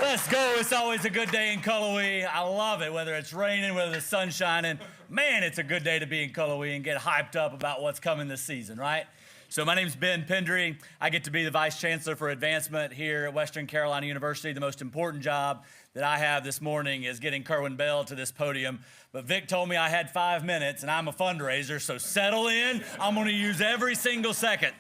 Let's go. It's always a good day in Cullowhee. I love it, whether it's raining, whether the sun's shining. Man, it's a good day to be in Cullowhee and get hyped up about what's coming this season, right? So my name's Ben Pendry. I get to be the Vice Chancellor for Advancement here at Western Carolina University. The most important job that I have this morning is getting Kerwin Bell to this podium. But Vic told me I had 5 minutes, and I'm a fundraiser, so settle in. I'm going to use every single second.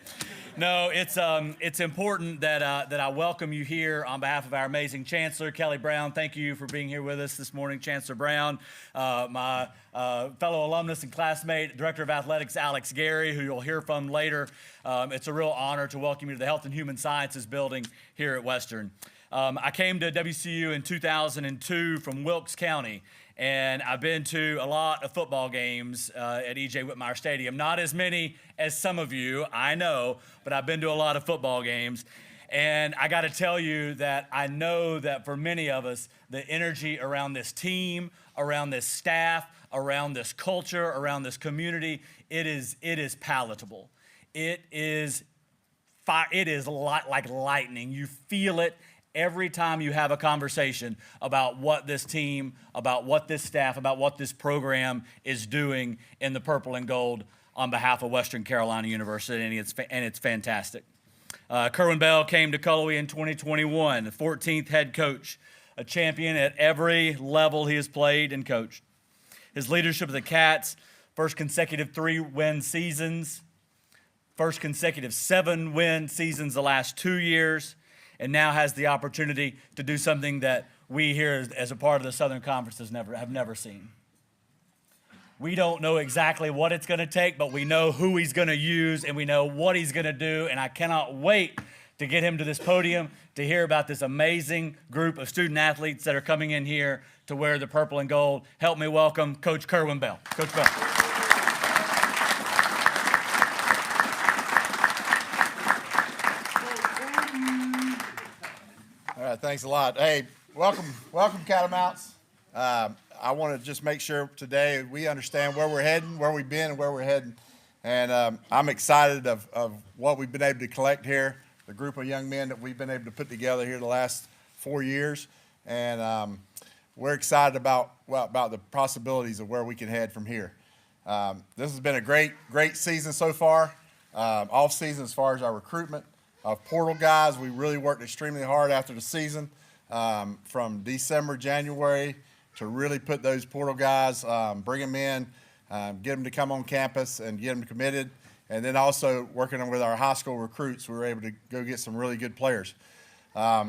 No, it's important that I welcome you here on behalf of our amazing Chancellor, Kelly Brown. Thank you for being here with us this morning, Chancellor Brown. My fellow alumnus and classmate, Director of Athletics, Alex Gary, who you'll hear from later. It's a real honor to welcome you to the Health and Human Sciences building here at Western. I came to WCU in 2002 from Wilkes County. And I've been to a lot of football games at E.J. Whitmire Stadium. Not as many as some of you, I know, but I've been to a lot of football games. And I got to tell you that I know that for many of us, the energy around this team, around this staff, around this culture, around this community, it is palatable. It is like lightning. You feel it every time you have a conversation about what this team, about what this staff, about what this program is doing in the purple and gold on behalf of Western Carolina University, and it's fantastic. Kerwin Bell came to Cullowhee in 2021, the 14th head coach, a champion at every level he has played and coached. His leadership of the Cats, first consecutive 3-win seasons, first consecutive 7-win seasons the last 2 years, and now has the opportunity to do something that we here as a part of the Southern Conference have never seen. We don't know exactly what it's going to take, but we know who he's going to use, and we know what he's going to do, and I cannot wait to get him to this podium to hear about this amazing group of student athletes that are coming in here to wear the purple and gold. Help me welcome Coach Kerwin Bell. Coach Bell. All right, thanks a lot. Hey, welcome, Catamounts. I want to just make sure today we understand where we're heading, where we've been, and where we're heading. And I'm excited of what we've been able to collect here, the group of young men that we've been able to put together here the last 4 years. And we're excited about the possibilities of where we can head from here. This has been a great season so far, off season as far as our recruitment. Of portal guys, we really worked extremely hard after the season, from December, January, to really put those portal guys, bring them in, get them to come on campus and get them committed, and then also working with our high school recruits, we were able to go get some really good players. I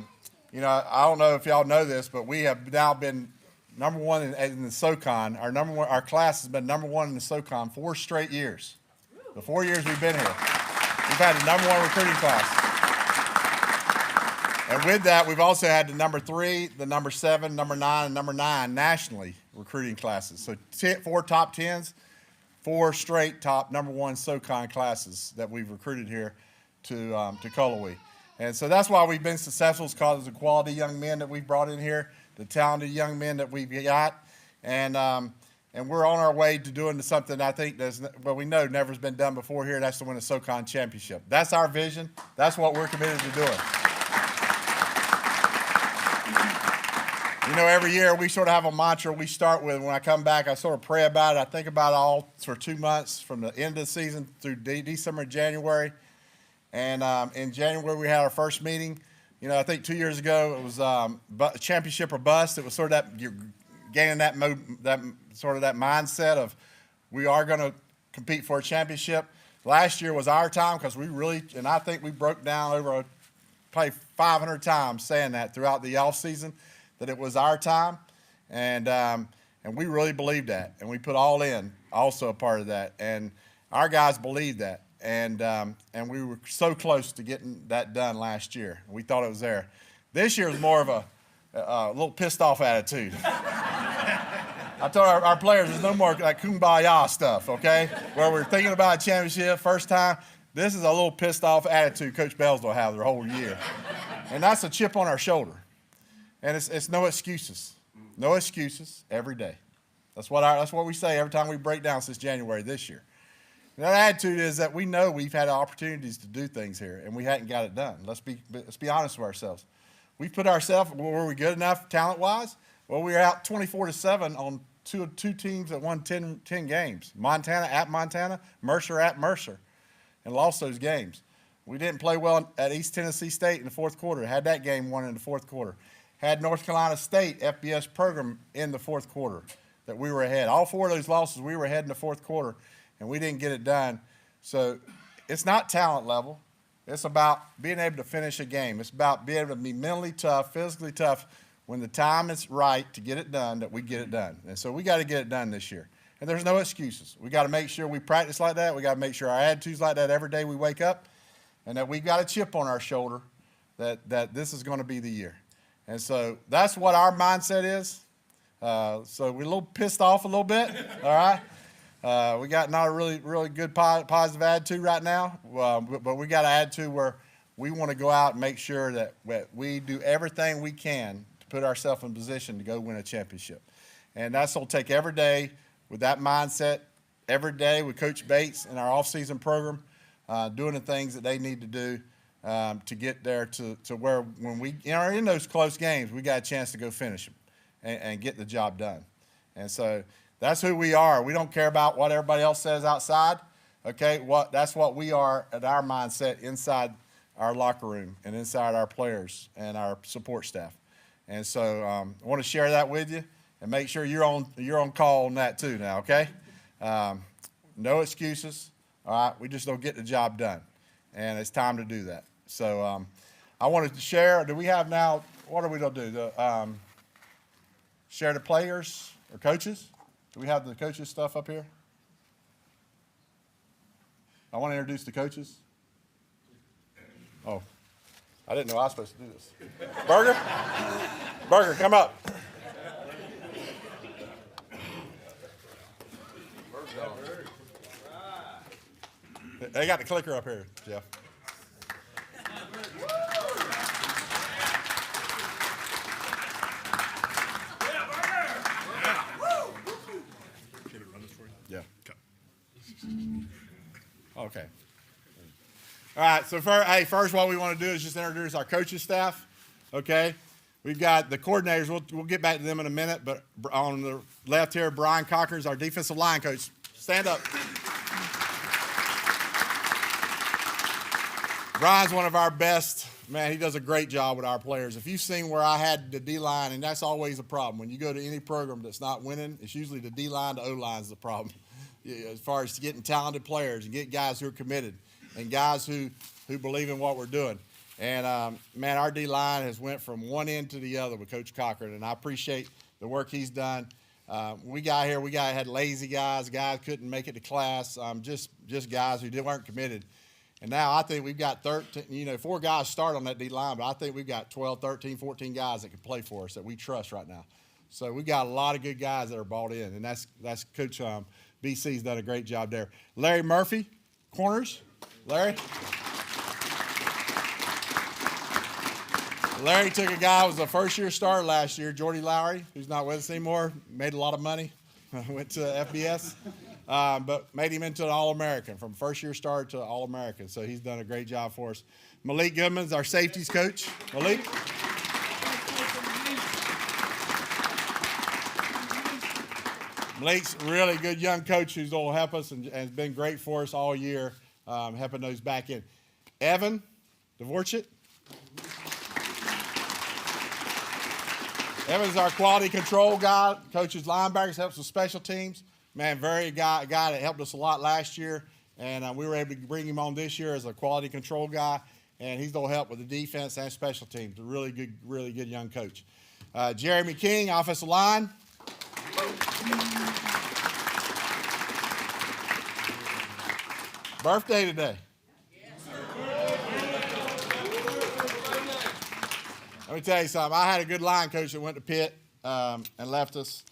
don't know if y'all know this, but we have now been number one in the SoCon. Our class has been number one in the SoCon 4 straight years. The 4 years we've been here, we've had the number one recruiting class. And with that, we've also had the number 3, the number 7, number 9, and number 9 nationally recruiting classes. So 4 top 10s, 4 straight top number 1 SoCon classes that we've recruited here to Cullowhee. And so that's why we've been successful, is because of the quality young men that we've brought in here, the talented young men that we've got. And we're on our way to doing something I think we know never's been done before here. That's to win a SoCon championship. That's our vision. That's what we're committed to doing. Every year we sort of have a mantra we start with. When I come back, I sort of pray about it. I think about it all for 2 months, from the end of the season through December, January. And in January, we had our first meeting. I think 2 years ago, it was championship or bust. It was sort of that, you're gaining that mindset of we are going to compete for a championship. Last year was our time, because I think we broke down over probably 500 times saying that throughout the off season, that it was our time, and we really believed that, and we put all in, also a part of that, and our guys believed that, and we were so close to getting that done last year. We thought it was there. This year was more of a little pissed off attitude. I told our players there's no more like kumbaya stuff, okay, where we're thinking about a championship first time. This is a little pissed off attitude Coach Bells will have the whole year, and that's a chip on our shoulder. And it's no excuses. No excuses every day. That's what we say every time we break down since January this year. And that attitude is that we know we've had opportunities to do things here, and we hadn't got it done. Let's be honest with ourselves. we put ourselves, were we good enough talent-wise? Well, we were out 24-7 on two teams that won 10 games. Montana at Montana, Mercer at Mercer, and lost those games. We didn't play well at East Tennessee State in the fourth quarter. Had that game won in the fourth quarter. Had North Carolina State FBS program in the fourth quarter that we were ahead. All 4 of those losses, we were ahead in the fourth quarter, and we didn't get it done. So it's not talent level. It's about being able to finish a game. It's about being able to be mentally tough, physically tough. When the time is right to get it done, that we get it done. And so we got to get it done this year. And there's no excuses. We got to make sure we practice like that. We got to make sure our attitude's like that every day we wake up, and that we've got a chip on our shoulder that this is going to be the year. And so that's what our mindset is. So we're a little pissed off a little bit, all right? We got not a really good positive attitude right now, but we got an attitude where we want to go out and make sure that we do everything we can to put ourselves in position to go win a championship. And that's what we'll take every day with that mindset, every day with Coach Bates and our off-season program, doing the things that they need to do to get there to where when we are in those close games, we got a chance to go finish them and get the job done. And so that's who we are. We don't care about what everybody else says outside, okay? That's what we are at our mindset inside our locker room and inside our players and our support staff. And so I want to share that with you and make sure you're on call on that too now, okay? No excuses, all right? We just don't get the job done, and it's time to do that. So I wanted to share. Do we have now, what are we going to do? Share the players or coaches? Do we have the coaches stuff up here? I want to introduce the coaches. Oh, I didn't know I was supposed to do this. Burger? Burger, come up. They got the clicker up here, Jeff. Yeah. Okay. All right, so first what we want to do is just introduce our coaching staff, okay? We've got the coordinators. We'll get back to them in a minute, but on the left here, Brian Cocker is our defensive line coach. Stand up. Brian's one of our best. Man, he does a great job with our players. If you've seen where I had the D-line, and that's always a problem. When you go to any program that's not winning, it's usually the D-line to O-line is the problem. As far as getting talented players and get guys who are committed and guys who believe in what we're doing. And, man, our D-line has went from one end to the other with Coach Cochran, and I appreciate the work he's done. We had lazy guys couldn't make it to class, just guys who weren't committed. And now I think we've got 13, 4 guys start on that D-line, but I think we've got 12, 13, 14 guys that can play for us that we trust right now. So we got a lot of good guys that are bought in, and that's Coach BC's done a great job there. Larry Murphy, corners. Larry took a guy who was a first-year starter last year, Jordy Lowry, who's not with us anymore, made a lot of money, went to FBS. But made him into an All-American, from first-year starter to All-American. So he's done a great job for us. Malik Goodman's our safeties coach. Malik. Malik's a really good young coach who's going to help us and has been great for us all year, helping those back in. Evan Dvorchik. Evan's our quality control guy, coaches linebackers, helps with special teams. Man, a guy that helped us a lot last year, and we were able to bring him on this year as a quality control guy, and he's going to help with the defense and special teams. A really good young coach. Jeremy King, offensive line. Birthday today. Let me tell you something. I had a good line coach that went to Pitt and left us.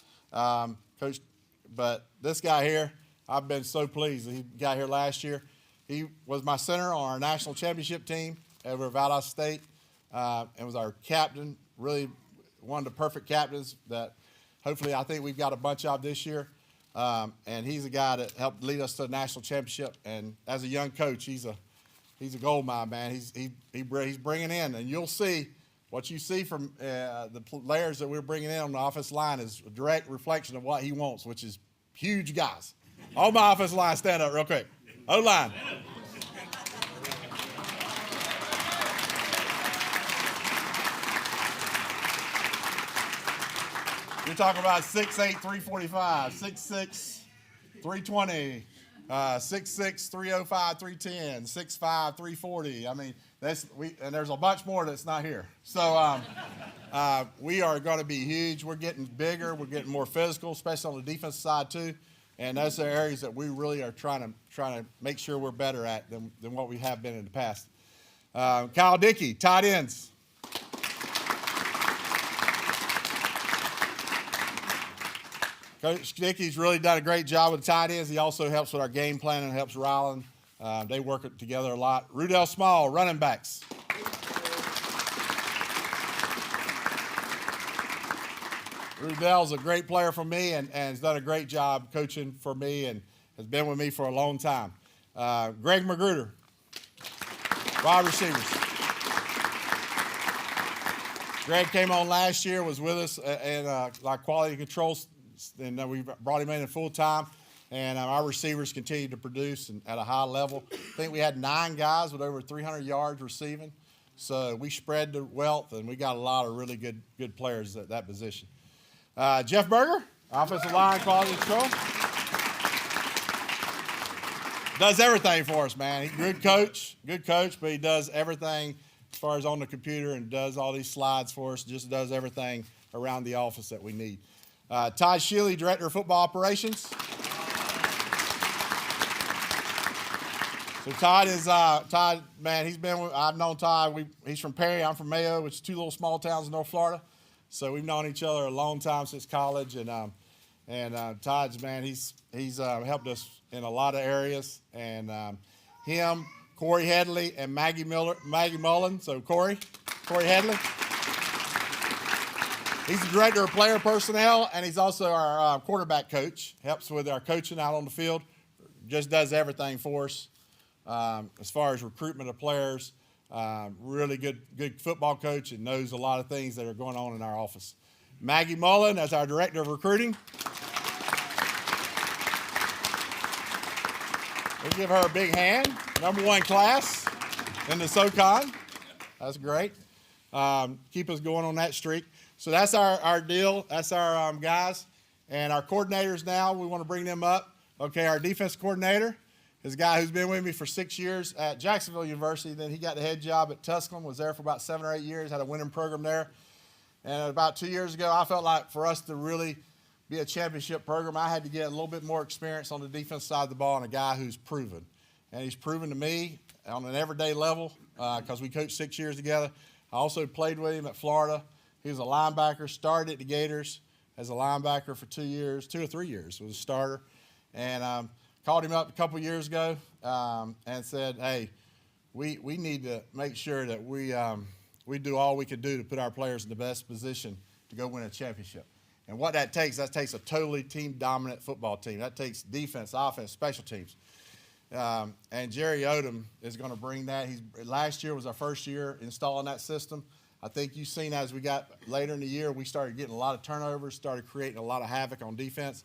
Coach. But this guy here, I've been so pleased that he got here last year. He was my center on our national championship team over at Valdosta State and was our captain, really one of the perfect captains that hopefully I think we've got a bunch of this year. And he's a guy that helped lead us to the national championship. And as a young coach, he's a gold mine, man. He's bringing in, and you'll see What you see from the players that we're bringing in on the offensive line is a direct reflection of what he wants, which is huge guys. All my offensive line, stand up real quick. O-line. You're talking about 6'8", 345, 6'6", 320, 6'6", 305, 310, 6'5", 340. I mean, and there's a bunch more that's not here. So we are going to be huge. We're getting bigger. We're getting more physical, especially on the defensive side too. And those are areas that we really are trying to make sure we're better at than what we have been in the past. Kyle Dickey, tight ends. Coach Dickey's really done a great job with the tight ends. He also helps with our game plan and helps Ryland. They work together a lot. Rudell Small, running backs. Rudell's a great player for me and has done a great job coaching for me and has been with me for a long time. Greg Magruder, wide receivers. Greg came on last year, was with us in our quality control, and we brought him in full time. And our receivers continue to produce at a high level. I think we had 9 guys with over 300 yards receiving. So we spread the wealth, and we got a lot of really good players at that position. Jeff Berger, offensive line quality control. Does everything for us, man. He's a good coach, but he does everything as far as on the computer and does all these slides for us, just does everything around the office that we need. Todd Shealy, Director of Football Operations. So Todd, man, I've known Todd. He's from Perry, I'm from Mayo, which is 2 little small towns in North Florida. So we've known each other a long time since college, and Todd's, man, he's helped us in a lot of areas, and him, Corey Headley, and Maggie Mullen. So Corey Headley. He's the director of player personnel, and he's also our quarterback coach. Helps with our coaching out on the field. Just does everything for us as far as recruitment of players. Really good football coach and knows a lot of things that are going on in our office. Maggie Mullen as our director of recruiting. We'll give her a big hand. #1 class in the SoCon. That's great. Keep us going on that streak. So that's our deal. That's our guys. And our coordinators now, we want to bring them up. Okay, our defense coordinator is a guy who's been with me for 6 years at Jacksonville University. Then he got the head job at Tusculum, was there for about 7 or 8 years, had a winning program there. And about 2 years ago, I felt like for us to really be a championship program, I had to get a little bit more experience on the defense side of the ball and a guy who's proven. And he's proven to me on an everyday level because we coached 6 years together. I also played with him at Florida. He was a linebacker, started at the Gators as a linebacker for 2 years, 2 or 3 years, was a starter. And called him up a couple years ago and said, hey, we need to make sure that we do all we can do to put our players in the best position to go win a championship. And what that takes a totally team-dominant football team. That takes defense, offense, special teams. And Jerry Odom is going to bring that. Last year was our first year installing that system. I think you've seen as we got later in the year, we started getting a lot of turnovers, started creating a lot of havoc on defense.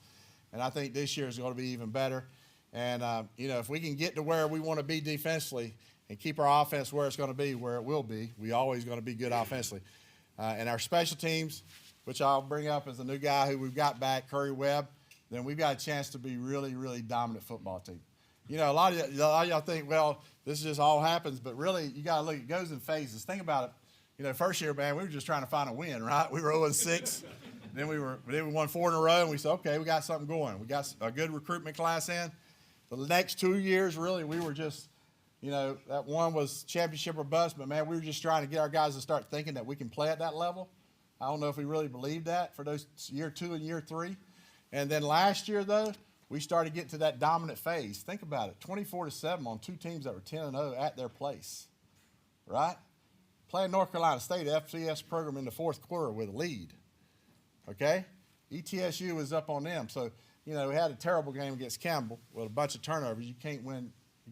And I think this year is going to be even better. And, if we can get to where we want to be defensively and keep our offense where it's going to be, where it will be, we always going to be good offensively. And our special teams, which I'll bring up as a new guy who we've got back, Curry Webb, then we've got a chance to be really, really dominant football team. A lot of y'all think, well, this just all happens, but really you got to look, it goes in phases. Think about it. First year, man, we were just trying to find a win, right? We were 0-6. Then we won 4 in a row, and we said, okay, we got something going. We got a good recruitment class in. For the next 2 years, really, we were just, that one was championship or bust, but, man, we were just trying to get our guys to start thinking that we can play at that level. I don't know if we really believed that for those year 2 and year 3. And then last year, though, we started getting to that dominant phase. Think about it, 24-7 on 2 teams that were 10-0 at their place, right? Playing North Carolina State FCS program in the 4th quarter with a lead, okay? ETSU was up on them. So, we had a terrible game against Campbell with a bunch of turnovers. You can't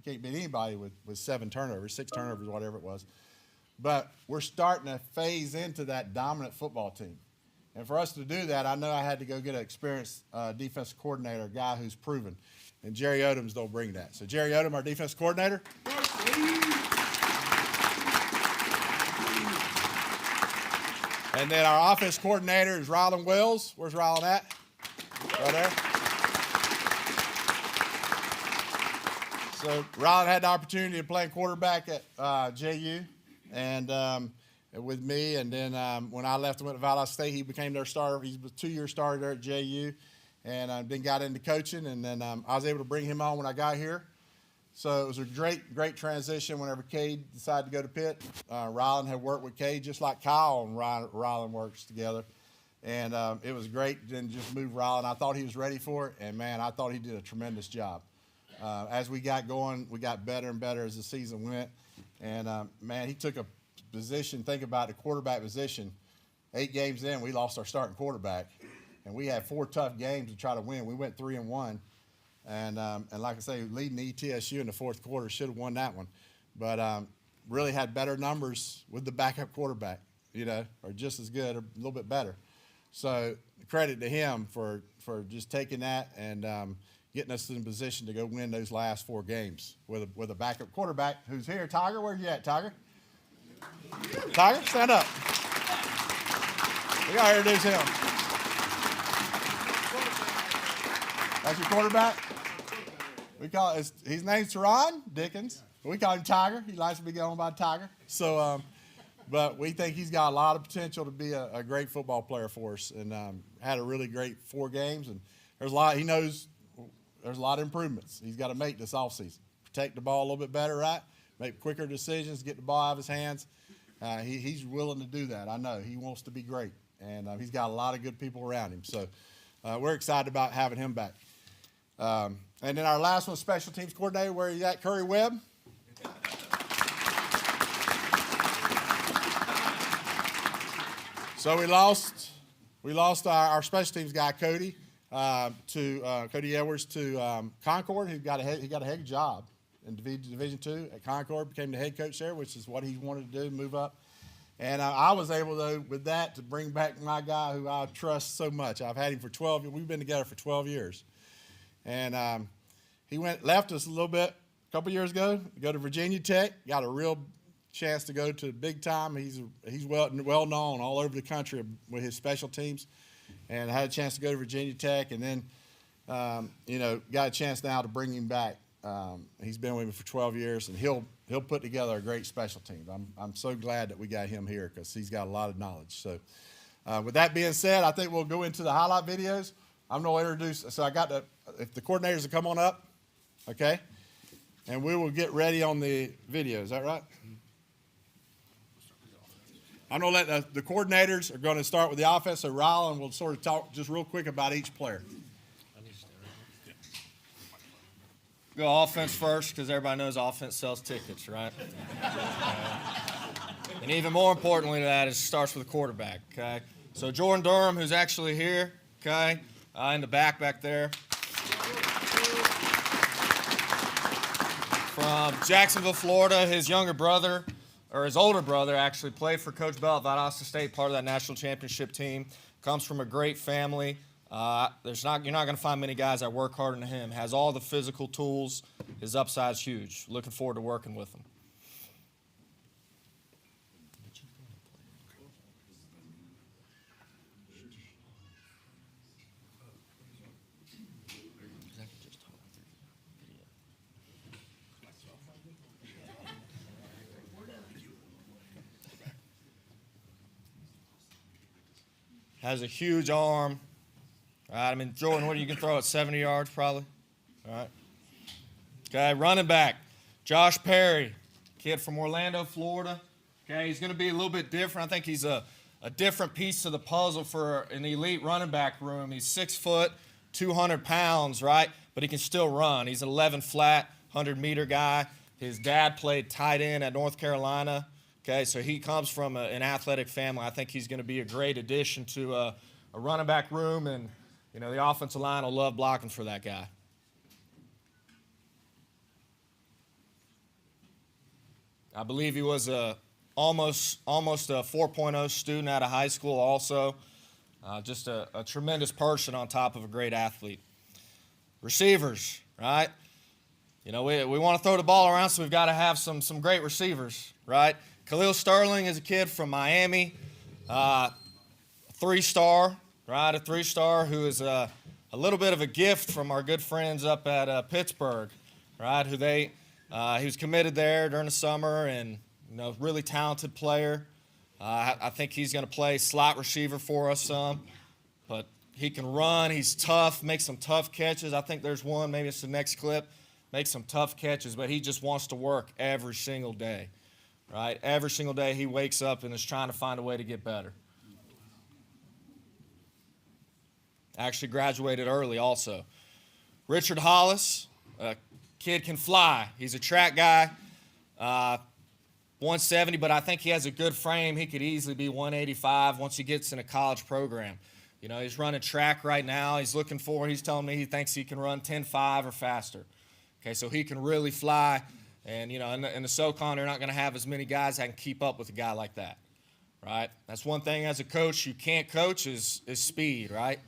beat anybody with 7 turnovers, 6 turnovers, whatever it was. but we're starting to phase into that dominant football team. And for us to do that, I know I had to go get an experienced defensive coordinator, a guy who's proven. And Jerry Odom's don't bring that. So Jerry Odom, our defensive coordinator. And then our offense coordinator is Rylan Wells. Where's Rylan at? Right there. So Rylan had the opportunity to play quarterback at JU and with me. And then when I left and went to Valdosta State, he became their starter. He was a 2-year starter there at JU. And then got into coaching. And then I was able to bring him on when I got here. So it was a great transition whenever Cade decided to go to Pitt. Rylan had worked with Cade just like Kyle and Rylan works together. And it was great to just move Rylan. I thought he was ready for it. And, man, I thought he did a tremendous job. As we got going, we got better and better as the season went. And, man, he took a position, think about the quarterback position. 8 games in, we lost our starting quarterback. And we had 4 tough games to try to win. We went 3-1. And like I say, leading ETSU in the fourth quarter, should have won that one. But really had better numbers with the backup quarterback, or just as good, or a little bit better. So credit to him for just taking that and getting us in a position to go win those last 4 games with a backup quarterback who's here. Tiger, where you at, Tiger? Tiger, stand up. We got to introduce him. That's your quarterback? We call it, his name's Teron Dickens. We call him Tiger. He likes to be going by Tiger. So, but we think he's got a lot of potential to be a great football player for us, and had a really great 4 games. And there's a lot. He knows there's a lot of improvements he's got to make this offseason. Protect the ball a little bit better, right? Make quicker decisions, get the ball out of his hands. He's willing to do that. I know he wants to be great, and he's got a lot of good people around him. So we're excited about having him back. And then our last one, special teams coordinator, where are you at, Curry Webb? So we lost our special teams guy, Cody, to Cody Edwards to Concord. He got a head job in Division II at Concord, became the head coach there, which is what he wanted to do, move up. And I was able, though, with that, to bring back my guy who I trust so much. I've had him for 12 years. We've been together for 12 years. And he left us a little bit a couple years ago to go to Virginia Tech. Got a real chance to go to big time. He's well known all over the country with his special teams, and I had a chance to go to Virginia Tech. And then got a chance now to bring him back. He's been with me for 12 years, and he'll put together a great special team. I'm so glad that we got him here because he's got a lot of knowledge. So with that being said, I think we'll go into the highlight videos. I'm going to introduce, so if the coordinators will come on up, okay? And we will get ready on the video. Is that right? I'm going to let the coordinators are going to start with the offense, so Rylan will sort of talk just real quick about each player. Go offense first because everybody knows offense sells tickets, right? And even more importantly to that is it starts with the quarterback, okay? So Jordan Durham, who's actually here, okay, in the back there. From Jacksonville, Florida, his older brother actually played for Coach Bell at Valdosta State, part of that national championship team. Comes from a great family. You're not going to find many guys that work harder than him. Has all the physical tools. His upside's huge. Looking forward to working with him. Has a huge arm. All right, Jordan, what you can throw at 70 yards probably? All right. Okay, running back, Josh Perry, kid from Orlando, Florida. Okay, he's going to be a little bit different. I think he's a different piece of the puzzle for an elite running back room. He's 6 foot, 200 pounds, right? But he can still run. He's an 11 flat, 100-meter guy. His dad played tight end at North Carolina. Okay, so he comes from an athletic family. I think he's going to be a great addition to a running back room, and the offensive line will love blocking for that guy. I believe he was a almost a 4.0 student out of high school also. Just a tremendous person on top of a great athlete. Receivers, right? You know, we want to throw the ball around, so we've got to have some great receivers, right? Khalil Sterling is a kid from Miami, three-star, right? A three-star who is a little bit of a gift from our good friends up at Pittsburgh, right? He was committed there during the summer, and really talented player. I think he's going to play slot receiver for us some, but he can run. He's tough, makes some tough catches. I think there's one, maybe it's the next clip, makes some tough catches, but he just wants to work every single day, right? Every single day he wakes up and is trying to find a way to get better. Actually graduated early also. Richard Hollis, a kid can fly. He's a track guy, 170, but I think he has a good frame. He could easily be 185 once he gets in a college program. He's running track right now. He's telling me he thinks he can run 10.5 or faster. Okay, so he can really fly. And, in the SoCon, they're not going to have as many guys that can keep up with a guy like that, right? That's one thing as a coach you can't coach is speed, right?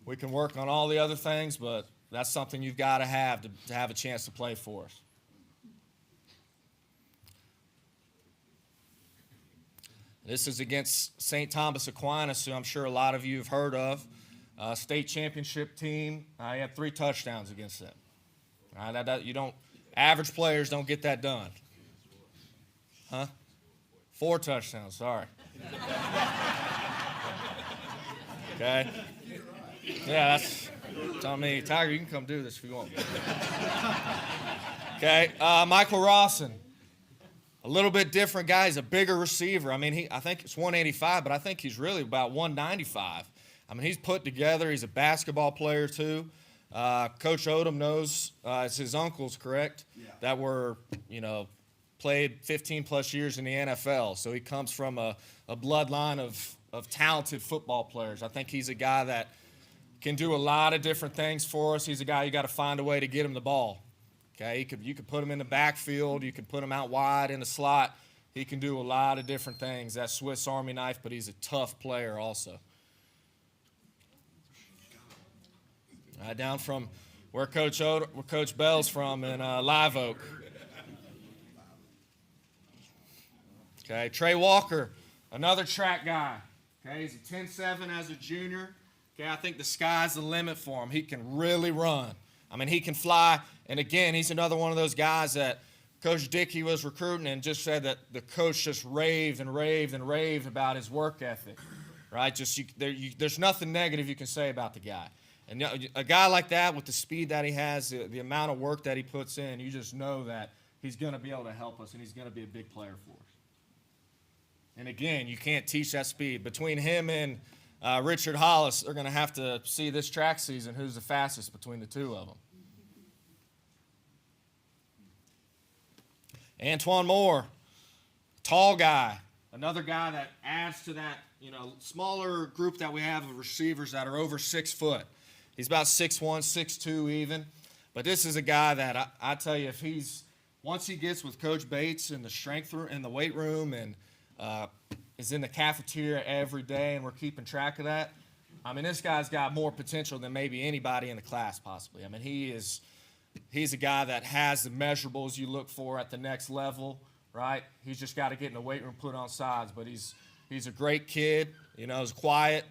We can work on all the other things, but that's something you've got to have a chance to play for us. This is against St. Thomas Aquinas, who I'm sure a lot of you have heard of. State championship team. He had 3 touchdowns against them. Average players don't get that done. Huh? 4 touchdowns, sorry. Okay. Yeah, that's on me. Tiger, you can come do this if you want. Okay, Michael Rawson. A little bit different guy. He's a bigger receiver. I think it's 185, but I think he's really about 195. He's put together. He's a basketball player too. Coach Odom knows it's his uncles, correct? Yeah. That were, played 15 plus years in the NFL. So he comes from a bloodline of talented football players. I think he's a guy that can do a lot of different things for us. He's a guy you got to find a way to get him the ball. Okay, you could put him in the backfield. You could put him out wide in the slot. He can do a lot of different things. That Swiss Army knife, but he's a tough player also. Down from where Coach Bell's from in Live Oak. Okay, Trey Walker, another track guy. Okay, he's a 10.7 as a junior. Okay, I think the sky's the limit for him. He can really run. He can fly. And again, he's another one of those guys that Coach Dickey was recruiting and just said that the coach just raved and raved and raved about his work ethic, right? There's nothing negative you can say about the guy. And a guy like that with the speed that he has, the amount of work that he puts in, you just know that he's going to be able to help us and he's going to be a big player for us. And again, you can't teach that speed. Between him and Richard Hollis, they're going to have to see this track season who's the fastest between the two of them. Antoine Moore, tall guy, another guy that adds to that smaller group that we have of receivers that are over 6 foot. He's about 6'1", 6'2" even. But this is a guy that I tell you, once he gets with Coach Bates in the strength room, in the weight room, and is in the cafeteria every day, and we're keeping track of that. This guy's got more potential than maybe anybody in the class possibly. He's a guy that has the measurables you look for at the next level, right? He's just got to get in the weight room, put on sides. But he's a great kid. He's quiet,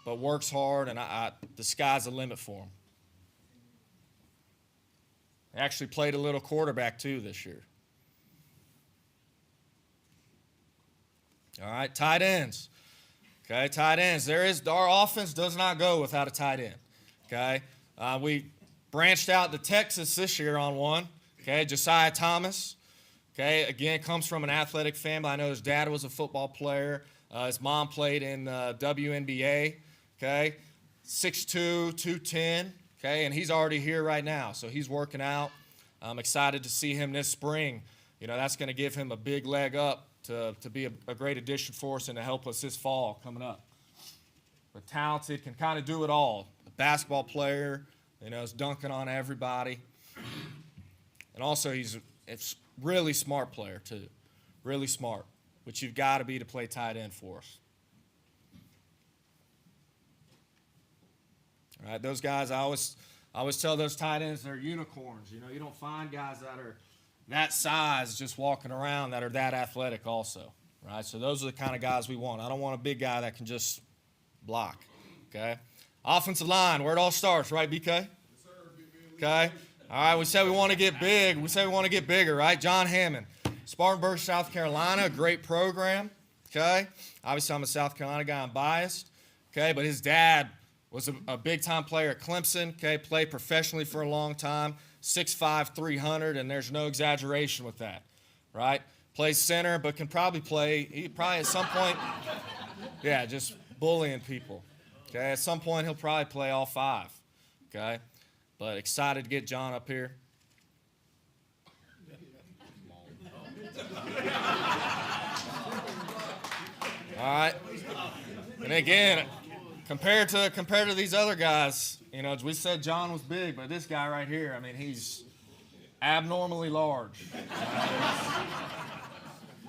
but works hard, and the sky's the limit for him. He actually played a little quarterback too this year. All right, tight ends. Okay, tight ends. Our offense does not go without a tight end. Okay, we branched out to Texas this year on one. Okay, Josiah Thomas. Okay, again, comes from an athletic family. I know his dad was a football player. His mom played in WNBA. Okay, 6'2", 210. Okay, and he's already here right now, so he's working out. I'm excited to see him this spring. That's going to give him a big leg up to be a great addition for us and to help us this fall coming up. But talented, can kind of do it all. A basketball player, is dunking on everybody. And also he's a really smart player too. Really smart. but you've got to be to play tight end for us. All right, those guys, I always tell those tight ends they're unicorns. You know, you don't find guys that are that size just walking around that are that athletic also, right? So those are the kind of guys we want. I don't want a big guy that can just block, okay? Offensive line, where it all starts, right, BK? Yes, sir. Okay? All right, we said we want to get big. We said we want to get bigger, right? John Hammond, Spartanburg, South Carolina, great program, okay? Obviously, I'm a South Carolina guy. I'm biased, okay? But his dad was a big-time player at Clemson, okay? Played professionally for a long time, 6'5", 300, and there's no exaggeration with that, right? Plays center, but can probably play, he probably at some point, yeah, just bullying people, okay? At some point, he'll probably play all five, okay? But excited to get John up here. All right. And again, compared to these other guys, you know, we said John was big, but this guy right here, I mean, he's abnormally large.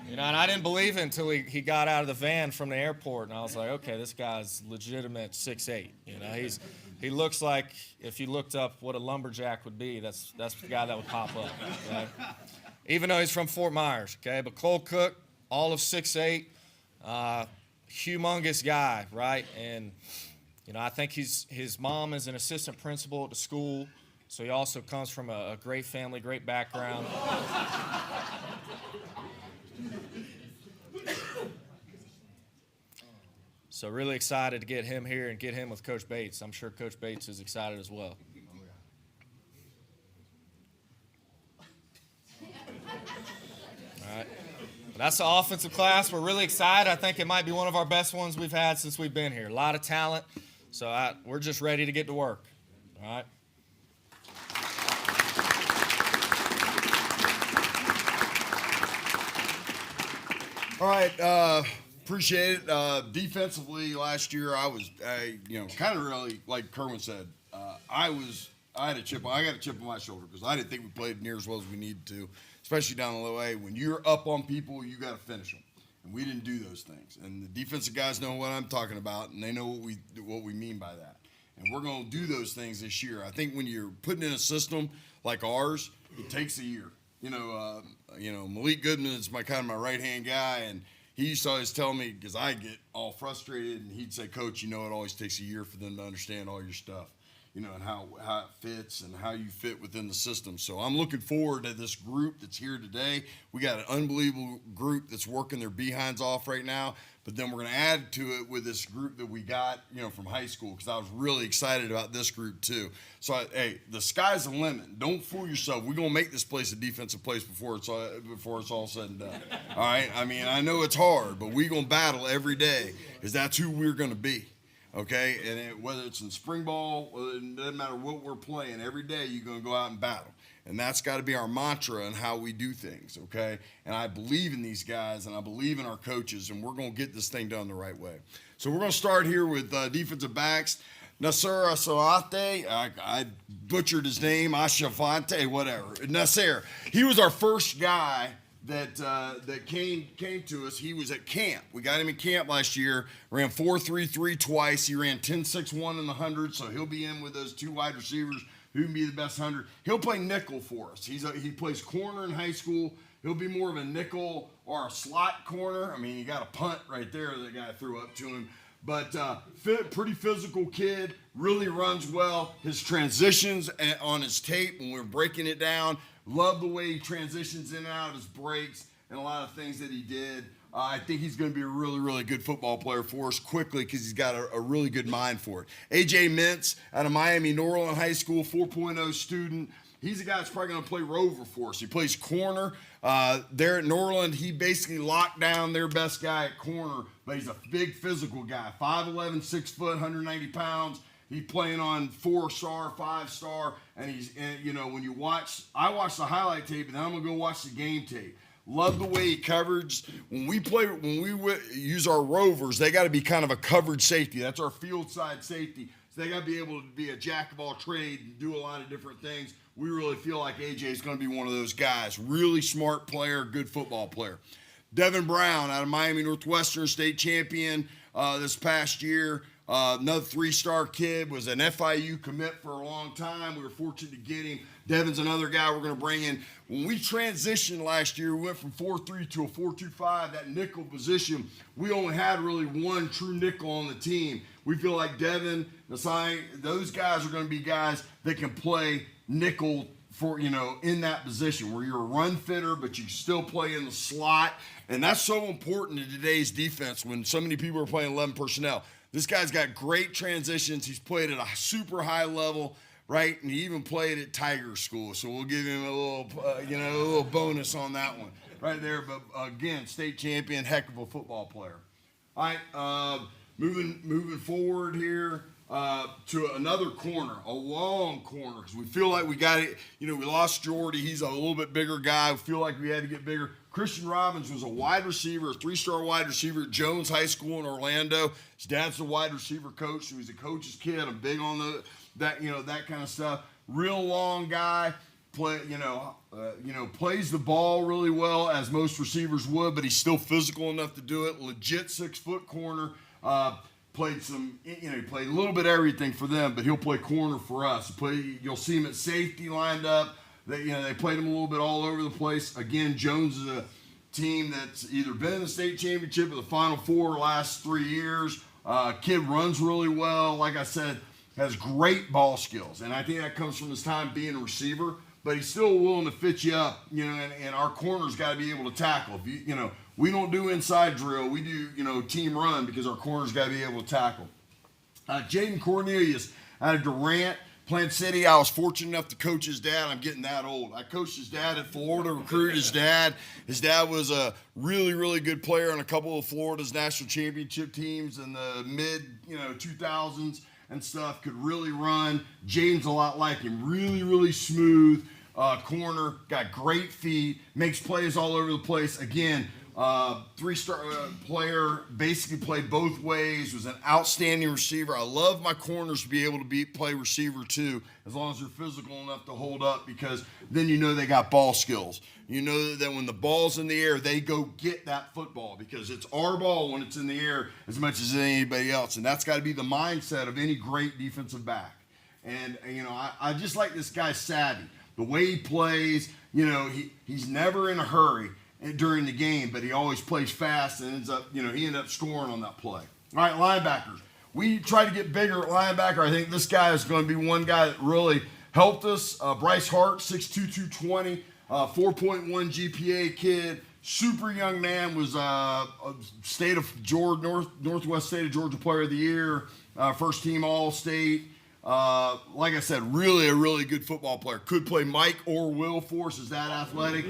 You know, and I didn't believe it until he got out of the van from the airport, and I was like, okay, this guy's legitimate 6'8". You know, he looks like if you looked up what a lumberjack would be, that's the guy that would pop up. Okay? Even though he's from Fort Myers, okay? But Cole Cook, all of 6'8", humongous guy, right? And you know, I think his mom is an assistant principal at the school, so he also comes from a great family, great background. So really excited to get him here and get him with Coach Bates. I'm sure Coach Bates is excited as well. All right. But that's the offensive class. We're really excited. I think it might be one of our best ones we've had since we've been here. A lot of talent. So we're just ready to get to work. All right. All right, appreciate it. Defensively, last year I kind of really, like Kerwin said, I got a chip on my shoulder because I didn't think we played near as well as we needed to, especially down the low A. When you're up on people, you got to finish them, and we didn't do those things. And the defensive guys know what I'm talking about, and they know what we mean by that. And we're going to do those things this year. I think when you're putting in a system like ours, it takes a year. You know, Malik Goodman is my right-hand guy, and he used to always tell me, because I get all frustrated, and he'd say, Coach, you know, it always takes a year for them to understand all your stuff, you know, and how it fits and how you fit within the system. So I'm looking forward to this group that's here today. We got an unbelievable group that's working their behinds off right now, but then we're going to add to it with this group that we got, you know, from high school, because I was really excited about this group too. So, hey, the sky's the limit. Don't fool yourself. We're going to make this place a defensive place before it's all said and done. All right? I mean, I know it's hard, but we're going to battle every day, because that's who we're going to be. Okay? And whether it's in spring ball, it doesn't matter what we're playing, every day you're going to go out and battle. And that's got to be our mantra and how we do things, okay? And I believe in these guys, and I believe in our coaches, and we're going to get this thing done the right way. So we're going to start here with defensive backs. Nasser Asawate, I butchered his name, Ashavante, whatever. Nasser, he was our first guy that came to us. He was at camp. We got him in camp last year, ran 4.33 twice. He ran 10.61 in the 100, so he'll be in with those two wide receivers who can be the best 100. He'll play nickel for us. He plays corner in high school. He'll be more of a nickel or a slot corner. I mean, you got a punt right there that guy threw up to him. But pretty physical kid, really runs well. His transitions on his tape when we're breaking it down, love the way he transitions in and out of his breaks and a lot of things that he did. I think he's going to be a really, really good football player for us quickly because he's got a really good mind for it. A.J. Mintz out of Miami Norland High School, 4.0 student. He's a guy that's probably going to play rover for us. He plays corner. There at Norland, he basically locked down their best guy at corner, but he's a big physical guy, 5'11", 6 foot, 190 pounds. He's playing on 4-star, 5-star, and when you watch, I watch the highlight tape, and then I'm going to go watch the game tape. Love the way he covers. When we use our rovers, they got to be kind of a covered safety. That's our field side safety. So they got to be able to be a jack of all trades and do a lot of different things. We really feel like AJ is going to be one of those guys. Really smart player, good football player. Devin Brown out of Miami Northwestern, state champion this past year. Another 3-star kid, was an FIU commit for a long time. We were fortunate to get him. Devin's another guy we're going to bring in. When we transitioned last year, we went from 4-3 to a 4-2-5, that nickel position. We only had really one true nickel on the team. We feel like Devin, Nasai, those guys are going to be guys that can play nickel for, in that position where you're a run fitter, but you still play in the slot. And that's so important in today's defense when so many people are playing 11 personnel. This guy's got great transitions. He's played at a super high level, right? And he even played at Tiger School. So we'll give him a little bonus on that one right there. But again, state champion, heck of a football player. All right, moving forward here to another corner, a long corner, because we feel like we got it. We lost Jordy. He's a little bit bigger guy. We feel like we had to get bigger. Christian Robbins was a wide receiver, a 3-star wide receiver at Jones High School in Orlando. His dad's the wide receiver coach, so he's a coach's kid. I'm big on that kind of stuff. Real long guy, plays the ball really well as most receivers would, but he's still physical enough to do it. Legit 6-foot corner. Played he played a little bit of everything for them, but he'll play corner for us. You'll see him at safety lined up. They played him a little bit all over the place. Again, Jones is a team that's either been in the state championship or the Final Four last 3 years. Kid runs really well. Like I said, has great ball skills, and I think that comes from his time being a receiver. But he's still willing to fit you up, and our corner's got to be able to tackle. If we don't do inside drill. We do, team run because our corner's got to be able to tackle. Jaden Cornelius out of Durant, Plant City. I was fortunate enough to coach his dad. I'm getting that old. I coached his dad at Florida, recruited his dad. His dad was a really, really good player on a couple of Florida's national championship teams in the mid, 2000s and stuff. Could really run. Jaden's a lot like him. Really, really smooth corner. Got great feet. Makes plays all over the place. Again, 3-star player, basically played both ways, was an outstanding receiver. I love my corners to be able to play receiver too, as long as they're physical enough to hold up, because then they got ball skills. That when the ball's in the air, they go get that football, because it's our ball when it's in the air as much as anybody else. And that's got to be the mindset of any great defensive back. And, I just like this guy savvy. The way he plays, he's never in a hurry during the game, but he always plays fast and ends up, he ended up scoring on that play. All right, linebackers. We try to get bigger at linebacker. I think this guy is going to be one guy that really helped us. Bryce Hart, 6'2", 220, 4.1 GPA kid, super young man, was state of Georgia, Northwest State of Georgia Player of the Year, first team All-State. Like I said, really a really good football player. Could play Mike or Will for us. Is that athletic?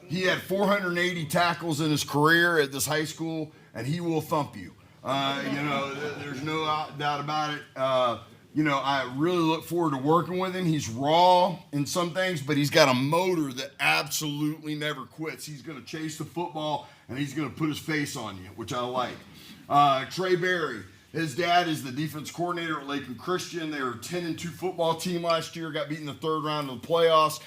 He had 480 tackles in his career at this high school, and he will thump you. There's no doubt about it. I really look forward to working with him. He's raw in some things, but he's got a motor that absolutely never quits. He's going to chase the football, and he's going to put his face on you, which I like. Trey Berry. His dad is the defense coordinator at Lakeland Christian. They were a 10-2 football team last year, got beaten in the third round of the playoffs.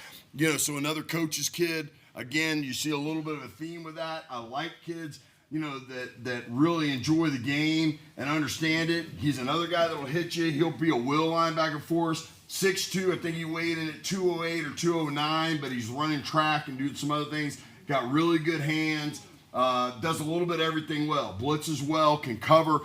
So another coach's kid. Again, you see a little bit of a theme with that. I like kids, that really enjoy the game and understand it. He's another guy that will hit you. He'll be a will linebacker for us. 6'2", I think he weighed in at 208 or 209, but he's running track and doing some other things. Got really good hands. Does a little bit of everything well. Blitzes well, can cover.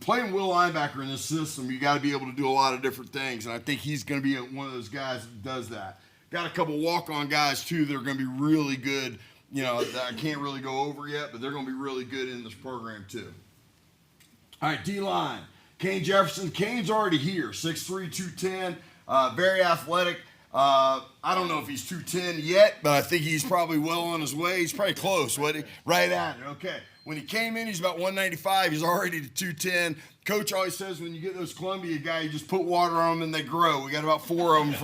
Playing will linebacker in this system, you got to be able to do a lot of different things, and I think he's going to be one of those guys that does that. Got a couple walk-on guys, too, that are going to be really good, that I can't really go over yet, but they're going to be really good in this program, too. All right, D-line. Kane Jefferson. Kane's already here, 6'3", 210, very athletic. I don't know if he's 210 yet, but I think he's probably well on his way. He's probably close, wasn't he? Right at it, okay. When he came in, he's about 195. He's already to 210. Coach always says when you get those Columbia guys, you just put water on them and they grow. We got about 4 of them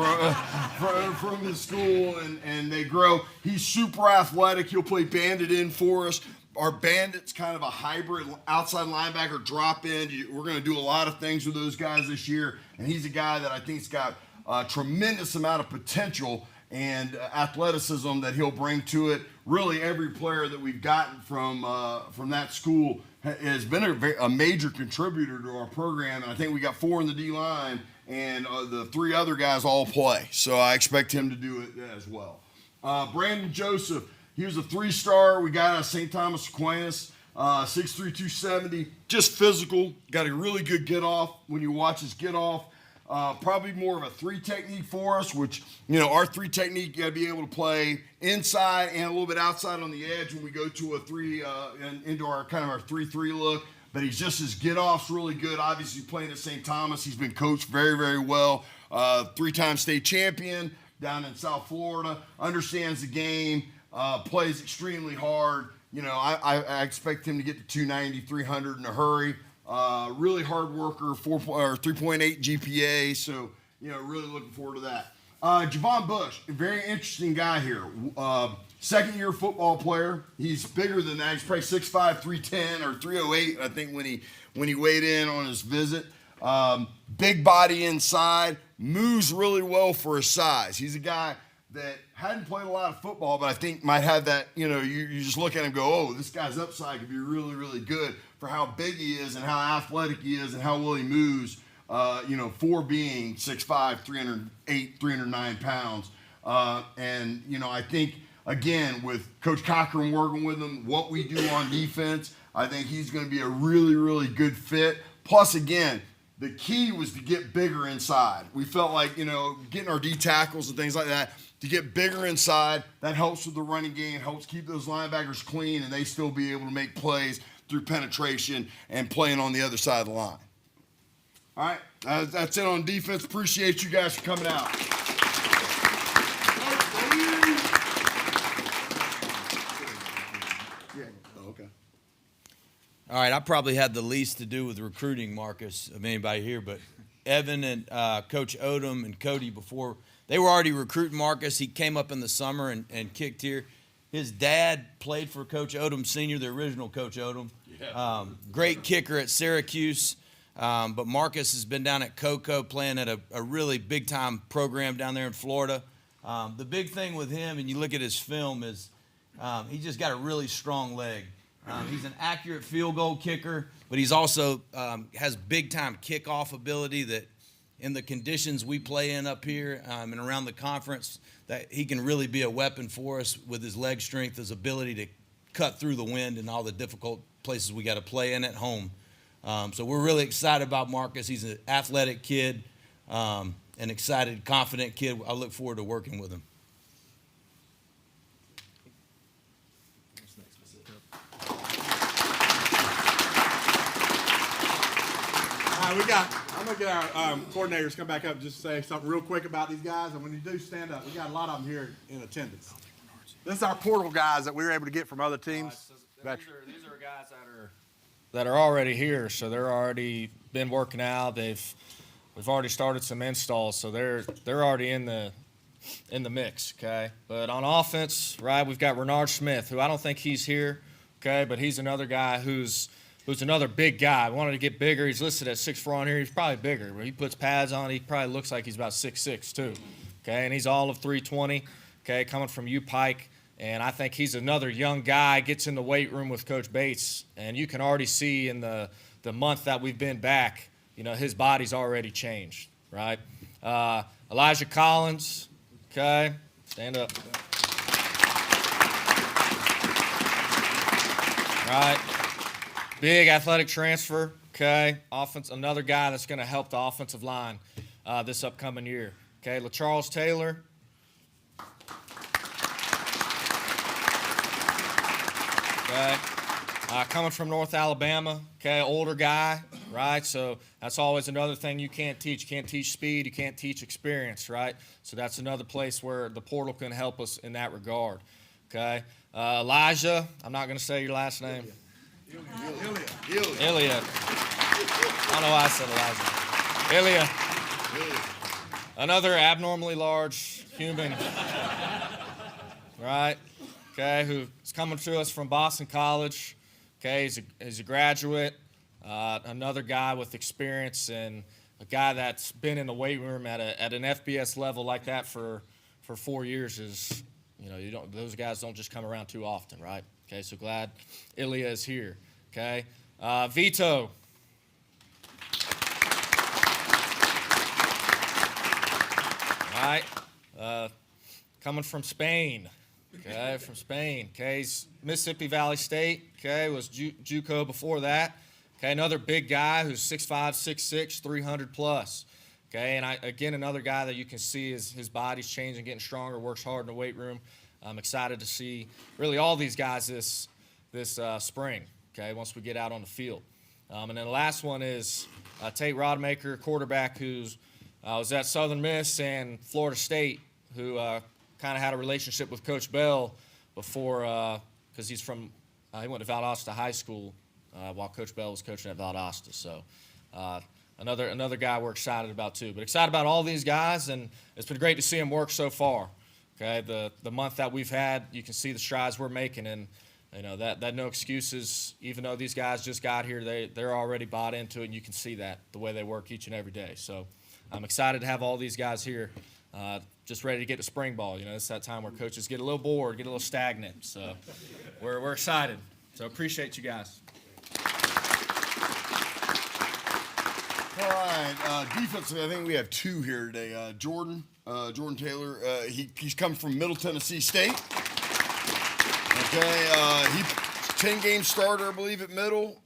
from the school, and they grow. He's super athletic. He'll play bandit in for us. Our bandit's kind of a hybrid outside linebacker drop in. We're going to do a lot of things with those guys this year, and he's a guy that I think's got a tremendous amount of potential and athleticism that he'll bring to it. really every player that we've gotten from that school has been a major contributor to our program. And I think we got 4 in the D line, and the 3 other guys all play. So I expect him to do it as well. Brandon Joseph, he was a 3-star. We got out of St. Thomas Aquinas, 6'3", 270, just physical. Got a really good get off. When you watch his get off, probably more of a 3 technique for us, which, our 3 technique, you got to be able to play inside and a little bit outside on the edge when we go to a 3, into our kind of our 3-3 look. But he's just, his get off's really good. Obviously playing at St. Thomas, he's been coached very, very well. 3-time state champion down in South Florida, understands the game, plays extremely hard. I expect him to get to 290, 300 in a hurry. Really hard worker, 3.8 GPA. So, really looking forward to that. Javon Bush, a very interesting guy here. Second-year football player. He's bigger than that. He's probably 6'5", 310 or 308. I think when he weighed in on his visit. Big body inside, moves really well for his size. He's a guy that hadn't played a lot of football, but I think might have that, you just look at him and go, oh, this guy's upside could be really, really good for how big he is and how athletic he is and how well he moves, for being 6'5", 308, 309 pounds. I think, again, with Coach Cochran working with him, what we do on defense, I think he's going to be a really, really good fit. Plus, again, the key was to get bigger inside. We felt like, getting our D tackles and things like that, to get bigger inside, that helps with the running game, helps keep those linebackers clean, and they still be able to make plays through penetration and playing on the other side of the line. All right, that's it on defense. Appreciate you guys for coming out. Okay. All right, I probably had the least to do with recruiting, Marcus, of anybody here, but Evan and Coach Odom and Cody, before they were already recruiting Marcus. He came up in the summer and kicked here. His dad played for Coach Odom Sr., the original Coach Odom. Yeah. Great kicker at Syracuse. But Marcus has been down at Cocoa playing at a really big-time program down there in Florida. The big thing with him, and you look at his film, is he just got a really strong leg. He's an accurate field goal kicker, but he's also has big-time kickoff ability that in the conditions we play in up here and around the conference, that he can really be a weapon for us with his leg strength, his ability to cut through the wind and all the difficult places we got to play in at home. So we're really excited about Marcus. He's an athletic kid, an excited, confident kid. I look forward to working with him. I'm going to get our coordinators to come back up and just say something real quick about these guys. And when you do stand up, we got a lot of them here in attendance. This is our portal guys that we were able to get from other teams. These are guys that are already here, so they're already been working out. We've already started some installs, so they're already in the mix. Okay, but on offense, right, we've got Renard Smith, who I don't think he's here. Okay, but he's another guy who's another big guy. Wanted to get bigger. He's listed at 6'4" on here. He's probably bigger. When he puts pads on, he probably looks like he's about 6'6" too. Okay, and he's all of 320. Okay, coming from U Pike. And I think he's another young guy, gets in the weight room with Coach Bates. And you can already see in the month that we've been back, his body's already changed, right? Elijah Collins, okay, stand up. Right, big athletic transfer, okay. Offense, another guy that's going to help the offensive line this upcoming year. Okay, LaCharles Taylor. Okay. Coming from North Alabama, okay, older guy, right? So that's always another thing you can't teach. You can't teach speed. You can't teach experience, right? So that's another place where the portal can help us in that regard, okay? Elijah, I'm not going to say your last name. Ilya. I don't know why I said Elijah. Ilya. Another abnormally large human, right? Okay, who's coming to us from Boston College. Okay, he's a graduate, another guy with experience, and a guy that's been in the weight room at an FBS level like that for 4 years is, those guys don't just come around too often, right? Okay, so glad Ilya is here. Okay, Vito. All right, coming from Spain. Okay, from Spain. Okay, he's Mississippi Valley State. Okay, was JUCO before that. Okay, another big guy who's 6'5", 6'6", 300 plus. Okay, and again, another guy that you can see his body's changing, getting stronger, works hard in the weight room. I'm excited to see really all these guys this spring. Okay, once we get out on the field. And then the last one is Tate Rodemaker, quarterback who's was at Southern Miss and Florida State, who kind of had a relationship with Coach Bell before, because he went to Valdosta High School while Coach Bell was coaching at Valdosta. So another guy we're excited about too. But excited about all these guys, and it's been great to see them work so far. Okay, the month that we've had, you can see the strides we're making, and that no excuses. Even though these guys just got here, they're already bought into it, and you can see that the way they work each and every day. So I'm excited to have all these guys here. Just ready to get to spring ball. It's that time where coaches get a little bored, get a little stagnant. So we're excited. So appreciate you guys. All right, defensively, I think we have two here today. Jordan Taylor, he's come from Middle Tennessee State. Okay, he 10-game starter, I believe, at Middle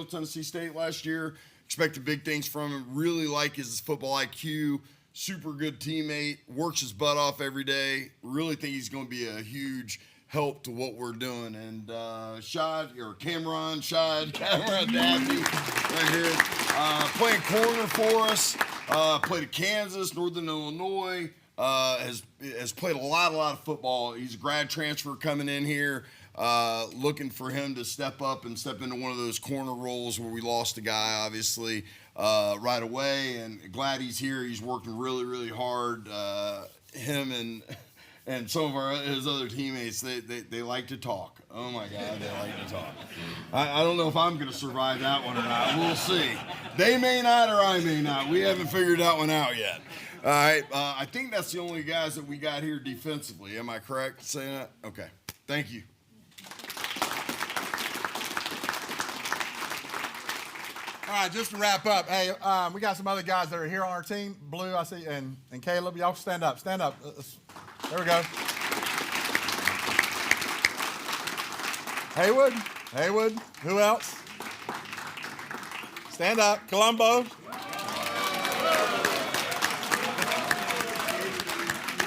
Tennessee State last year. Expected big things from him. Really like his football IQ. Super good teammate. Works his butt off every day. Really think he's going to be a huge help to what we're doing. And Cameron Dabney right here, playing corner for us. Played at Kansas, Northern Illinois. Has played a lot of football. He's a grad transfer coming in here. Looking for him to step up and step into one of those corner roles where we lost a guy, obviously, right away. And glad he's here. He's working really hard. Him and some of his other teammates, they like to talk. Oh my God, they like to talk. I don't know if I'm going to survive that one or not. We'll see. They may not, or I may not. We haven't figured that one out yet. All right. I think that's the only guys that we got here defensively. Am I correct saying that? Okay. Thank you. All right, just to wrap up, hey, we got some other guys that are here on our team. Blue, I see, and Caleb, y'all stand up. Stand up. There we go. Haywood. Who else? Stand up. Colombo.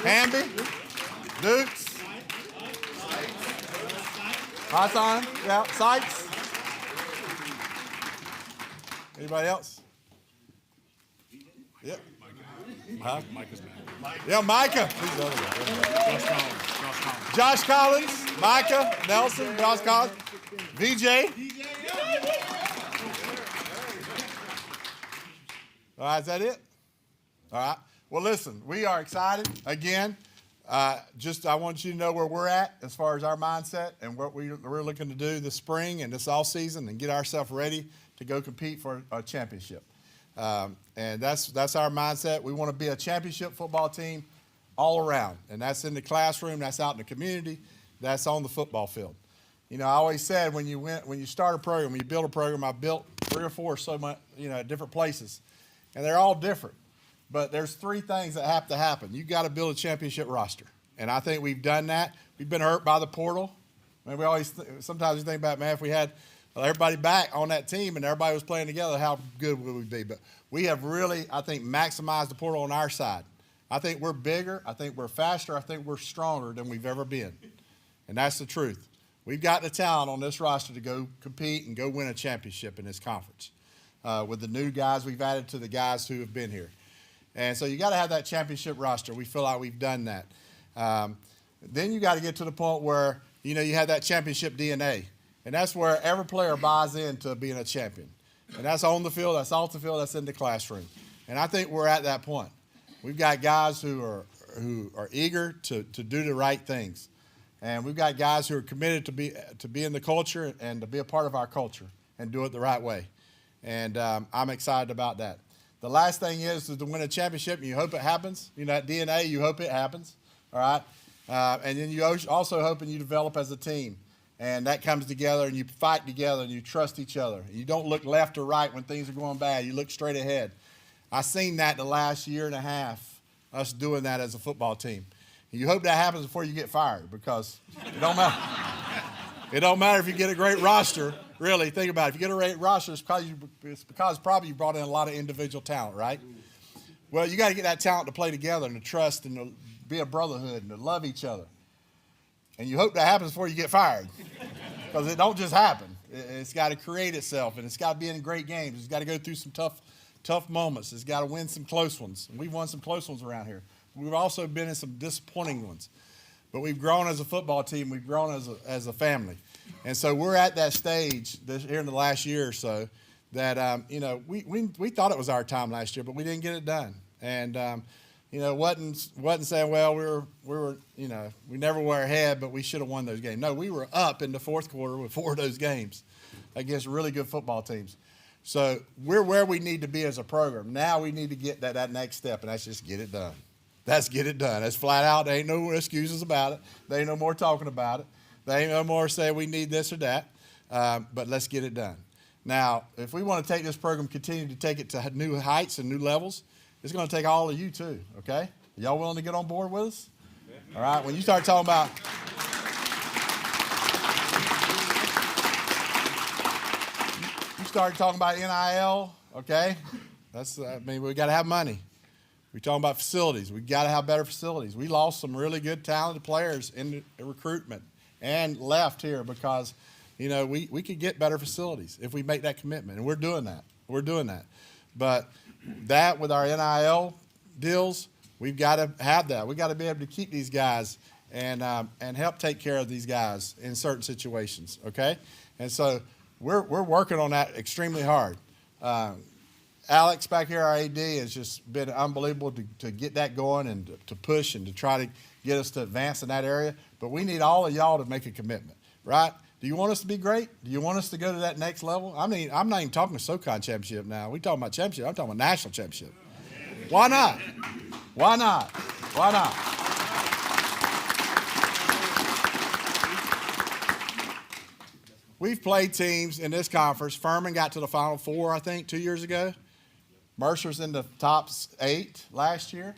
Hamby. Dukes. Hassan. Yeah. Sykes. Anybody else? Yep. Micah's back. Yeah, Micah. Josh Collins. Micah. Nelson. Josh Collins. VJ. All right, is that it? All right. Well, listen, we are excited. Again, I want you to know where we're at as far as our mindset and what we're looking to do this spring and this off season and get ourselves ready to go compete for a championship. And that's our mindset. We want to be a championship football team all around. And that's in the classroom, that's out in the community, that's on the football field. I always said when you start a program, when you build a program, I built 3 or 4 at different places. And they're all different. But there's 3 things that have to happen. You got to build a championship roster. And I think we've done that. We've been hurt by the portal. I mean, sometimes we think about, man, if we had everybody back on that team and everybody was playing together, how good would we be? But we have really, I think, maximized the portal on our side. I think we're bigger. I think we're faster. I think we're stronger than we've ever been. And that's the truth. We've got the talent on this roster to go compete and go win a championship in this conference with the new guys we've added to the guys who have been here. And so you got to have that championship roster. We feel like we've done that. Then you got to get to the point where, you have that championship DNA. And that's where every player buys into being a champion. And that's on the field, that's off the field, that's in the classroom. And I think we're at that point. We've got guys who are eager to do the right things. And we've got guys who are committed to be in the culture and to be a part of our culture and do it the right way. And I'm excited about that. The last thing is to win a championship, and you hope it happens. That DNA, you hope it happens. All right? And then you also hoping you develop as a team. And that comes together, and you fight together, and you trust each other. You don't look left or right when things are going bad. You look straight ahead. I've seen that the last year and a half, us doing that as a football team. And you hope that happens before you get fired, because it don't matter. It don't matter if you get a great roster. Really, think about it. If you get a great roster, it's because probably you brought in a lot of individual talent, right? Well, you got to get that talent to play together and to trust and to be a brotherhood and to love each other. And you hope that happens before you get fired, because it don't just happen. It's got to create itself, and it's got to be in great games. It's got to go through some tough moments. It's got to win some close ones. And we've won some close ones around here. We've also been in some disappointing ones. But we've grown as a football team. We've grown as a family. And so we're at that stage here in the last year or so that, we thought it was our time last year, but we didn't get it done. And, wasn't saying, well, we never were ahead, but we should have won those games. No, we were up in the fourth quarter with 4 of those games against really good football teams. So we're where we need to be as a program. Now we need to get that next step, and that's just get it done. That's get it done. That's flat out. There ain't no excuses about it. There ain't no more talking about it. There ain't no more saying we need this or that. But let's get it done. Now, if we want to take this program, continue to take it to new heights and new levels, it's going to take all of you too, okay? Y'all willing to get on board with us? All right, when you start talking about NIL, okay? We got to have money. We're talking about facilities. We got to have better facilities. We lost some really good, talented players in the recruitment and left here because, we could get better facilities if we make that commitment, and we're doing that. We're doing that. But that with our NIL deals, we've got to have that. We've got to be able to keep these guys and help take care of these guys in certain situations, okay? And so we're working on that extremely hard. Alex back here, our AD, has just been unbelievable to get that going and to push and to try to get us to advance in that area. But we need all of y'all to make a commitment, right? Do you want us to be great? Do you want us to go to that next level? I mean, I'm not even talking SoCon championship now. We're talking about championship. I'm talking about national championship. Why not? Why not? Why not? We've played teams in this conference. Furman got to the Final Four, I think, 2 years ago. Mercer's in the top 8 last year.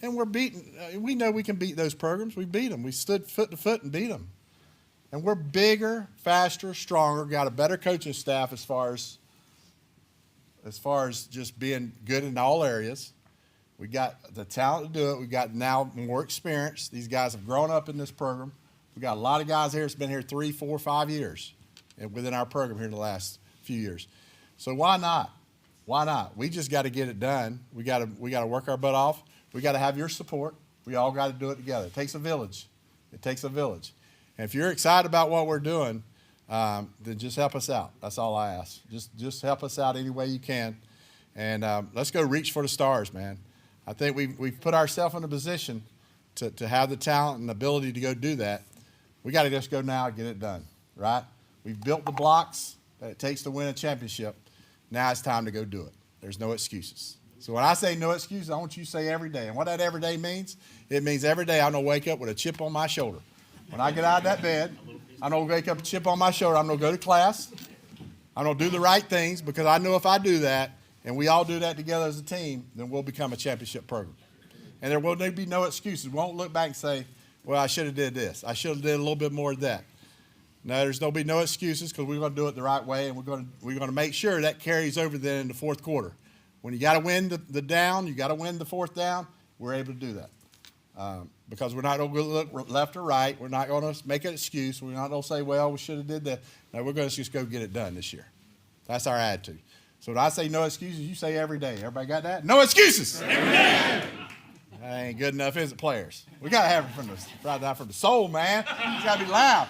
And we're beating. We know we can beat those programs. We beat them. We stood foot to foot and beat them. And we're bigger, faster, stronger, got a better coaching staff as far as just being good in all areas. We got the talent to do it. We got now more experience. These guys have grown up in this program. We got a lot of guys here that's been here 3, 4, 5 years within our program here in the last few years. So why not? Why not? We just got to get it done. We got to work our butt off. We got to have your support. We all got to do it together. It takes a village. It takes a village. And if you're excited about what we're doing, then just help us out. That's all I ask. Just help us out any way you can. And let's go reach for the stars, man. I think we've put ourselves in a position to have the talent and the ability to go do that. We got to just go now and get it done, right? We've built the blocks that it takes to win a championship. Now it's time to go do it. There's no excuses. So when I say no excuses, I want you to say every day. And what that every day means, it means every day I'm going to wake up with a chip on my shoulder. When I get out of that bed, I'm going to wake up with a chip on my shoulder. I'm going to go to class. I'm going to do the right things, because I know if I do that and we all do that together as a team, then we'll become a championship program. And there will be no excuses. We won't look back and say, well, I should have did this. I should have did a little bit more of that. No, there's going to be no excuses, because we're going to do it the right way, and we're going to make sure that carries over then in the fourth quarter. When you got to win the down, you got to win the fourth down, we're able to do that. Because we're not going to look left or right. We're not going to make an excuse. We're not going to say, well, we should have did that. No, we're going to just go get it done this year. That's our attitude. So when I say no excuses, you say every day. Everybody got that? No excuses. Every day. That ain't good enough, is it, players? We got to have it right down from the soul, man. It's got to be loud.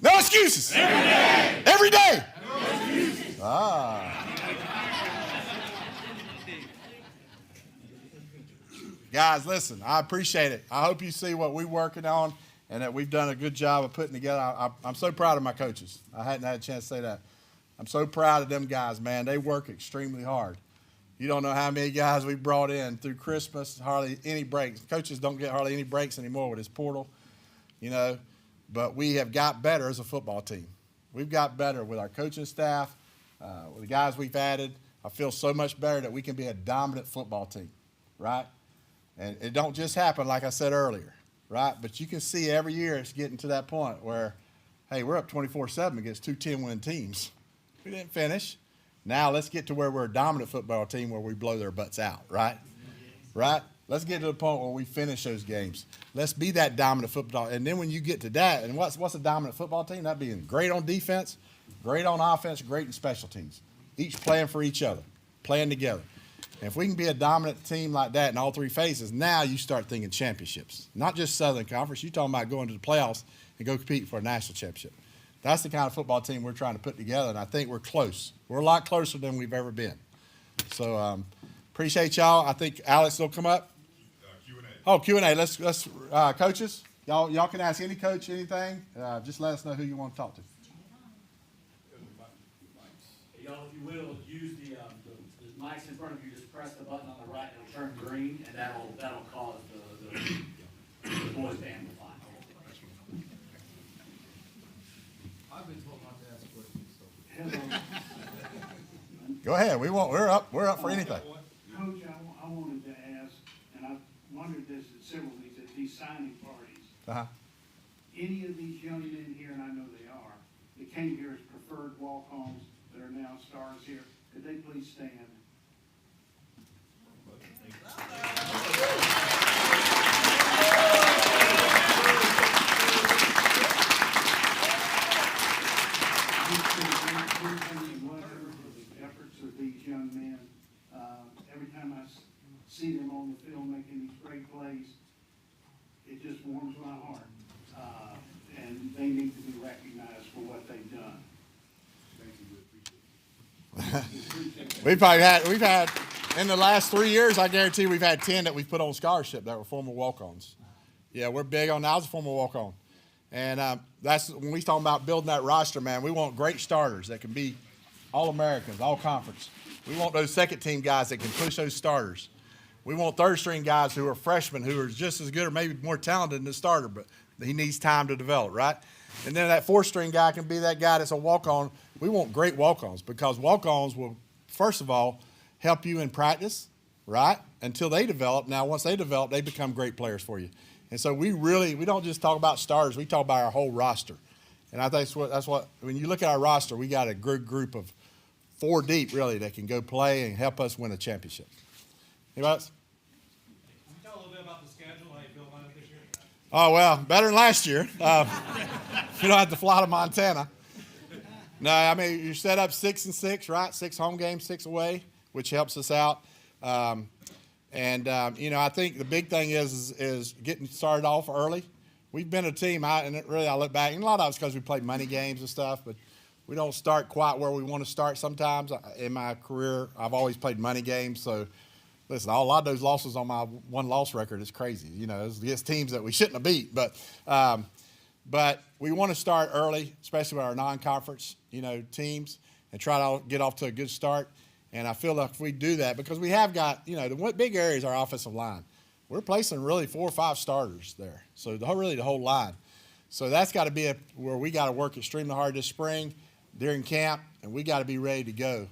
No excuses. Every day. Every day. No excuses. Guys, listen, I appreciate it. I hope you see what we're working on and that we've done a good job of putting together. I'm so proud of my coaches. I hadn't had a chance to say that. I'm so proud of them guys, man. They work extremely hard. You don't know how many guys we brought in through Christmas, hardly any breaks. Coaches don't get hardly any breaks anymore with this portal, but we have got better as a football team. We've got better with our coaching staff, with the guys we've added. I feel so much better that we can be a dominant football team, right? And it don't just happen like I said earlier, right? But you can see every year it's getting to that point where, hey, we're up 24-7 against 2 10-win teams. We didn't finish. Now let's get to where we're a dominant football team where we blow their butts out, right? Right? Let's get to the point where we finish those games. Let's be that dominant football. And then when you get to that, and what's a dominant football team? That being great on defense, great on offense, great in special teams. Each playing for each other, playing together. And if we can be a dominant team like that in all 3 phases, now you start thinking championships. Not just Southern Conference. You're talking about going to the playoffs and go compete for a national championship. That's the kind of football team we're trying to put together, and I think we're close. We're a lot closer than we've ever been. So appreciate y'all. I think Alex will come up. Q&A. Oh, Q&A. Let's coaches. Y'all can ask any coach anything. Just let us know who you want to talk to. Y'all, if you will, use the mics in front of you. Just press the button on the right, it'll turn green, and that'll cause the voice to amplify. I've been told not to ask questions, so. Go ahead. We're up for anything. Coach, I wanted to ask, and I've wondered this at several of these signing parties. Uh-huh. Any of these young men here, and I know they are, that came here as preferred walk-ons that are now stars here, could they please stand? The efforts of these young men. Every time I see them on the field making these great plays, it just warms my heart. And they need to be recognized for what they've done. We've had in the last 3 years, I guarantee we've had 10 that we've put on scholarship that were former walk-ons. Yeah, we're big on that. I was a former walk-on. And that's when we talking about building that roster, man. We want great starters that can be All-Americans, all-conference. We want those second-team guys that can push those starters. We want third-string guys who are freshmen who are just as good or maybe more talented than the starter, but he needs time to develop, right? And then that fourth-string guy can be that guy that's a walk-on. We want great walk-ons because walk-ons will, first of all, help you in practice, right, until they develop. Now, once they develop, they become great players for you. And so we don't just talk about starters. We talk about our whole roster. And I think that's what when you look at our roster, we got a good group of 4 deep, really, that can go play and help us win a championship. Anybody else? Can you tell a little bit about the schedule, how you feel about it this year? Oh, well, better than last year. You don't have to fly to Montana. No, I mean, you're set up 6-6, right? 6 home games, 6 away, which helps us out. I think the big thing is getting started off early. We've been a team, I look back, and a lot of it's because we played money games and stuff, but we don't start quite where we want to start sometimes. In my career, I've always played money games, so listen, a lot of those losses on my one-loss record is crazy. It's against teams that we shouldn't have beat. But we want to start early, especially with our non-conference, teams, and try to get off to a good start. And I feel like if we do that, because we have got, the big area is our offensive line. We're placing really 4 or 5 starters there. So the whole line. So that's got to be where we got to work extremely hard this spring during camp, and we got to be ready to go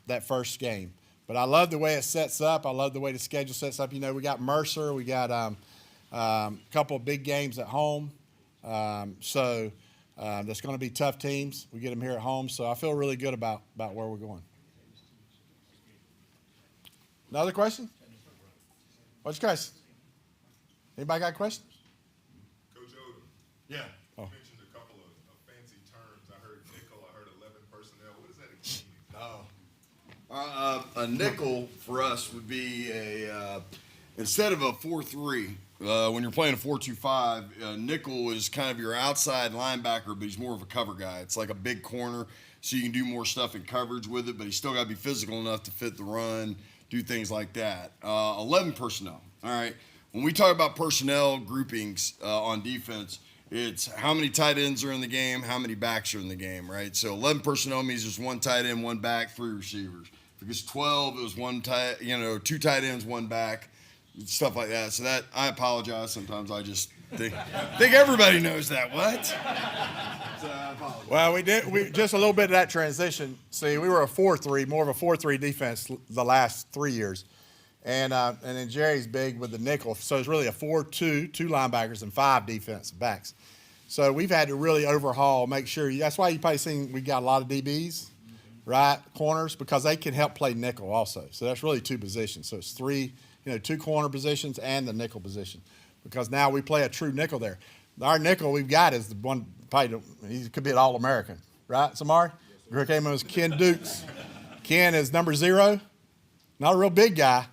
that first game. But I love the way it sets up. I love the way the schedule sets up. We got Mercer. We got a couple of big games at home. So that's going to be tough teams. We get them here at home. So I feel really good about where we're going. Another question? What's your question? Anybody got questions? Coach Odom. Yeah. You mentioned a couple of fancy terms. I heard nickel. I heard 11 personnel. What does that mean? A nickel for us would be instead of a 4-3, when you're playing a 4-2-5, nickel is kind of your outside linebacker, but he's more of a cover guy. It's like a big corner, so you can do more stuff in coverage with it, but he's still got to be physical enough to fit the run, do things like that. 11 personnel, all right? When we talk about personnel groupings on defense, it's how many tight ends are in the game, how many backs are in the game, right? So 11 personnel means there's 1 tight end, 1 back, 3 receivers. If it gets 12, it was two tight ends, one back, stuff like that. So that I apologize. Sometimes I just think everybody knows that. What? So I apologize. Well, we just a little bit of that transition. See, we were a 4-3, more of a 4-3 defense the last 3 years. And then Jerry's big with the nickel. So it's really a 4-2, 2 linebackers and 5 defensive backs. So we've had to really overhaul, make sure. That's why you probably seen we got a lot of DBs, right, corners, because they can help play nickel also. So that's really 2 positions. So it's 3, 2 corner positions and the nickel position, because now we play a true nickel there. Our nickel we've got is the one, probably he could be an All-American, right, Samari? Yes, came in was Ken Dukes. Ken is number 0, not a real big guy,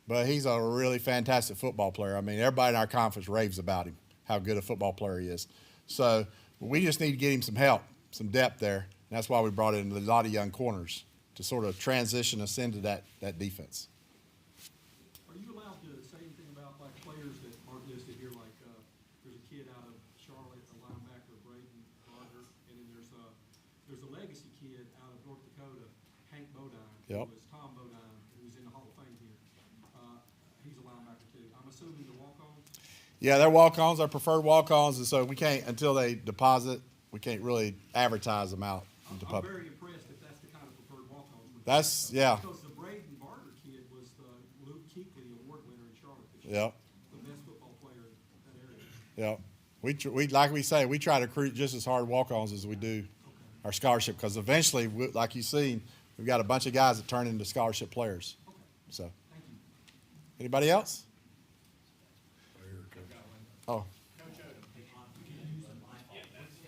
but he's a really fantastic football player. I mean, everybody in our conference raves about him, how good a football player he is. So we just need to get him some help, some depth there. And that's why we brought in a lot of young corners to sort of transition us into that defense. Are you allowed to say anything about like players that aren't listed here? Like there's a kid out of Charlotte, a linebacker, Braden Barger, and then there's a legacy kid out of North Dakota, Hank Bodine, Yep. who was Tom Bodine, who's in the Hall of Fame here. He's a linebacker too. I'm assuming the walk-ons. Yeah, they're walk-ons, they're preferred walk-ons, and so we can't, until they deposit, we can't really advertise them out into I'm public. very impressed if that's the kind of preferred walk-ons. That's, yeah, Because the Braden Barger kid was the Luke Kuechly Award winner in Charlotte this year. yep, The best football player in that area. yep. We like we say, we try to recruit just as hard walk-ons as we do our scholarship, because eventually, like you've seen, we've got a bunch of guys that turn into scholarship players. So, Thank you. anybody else? Oh.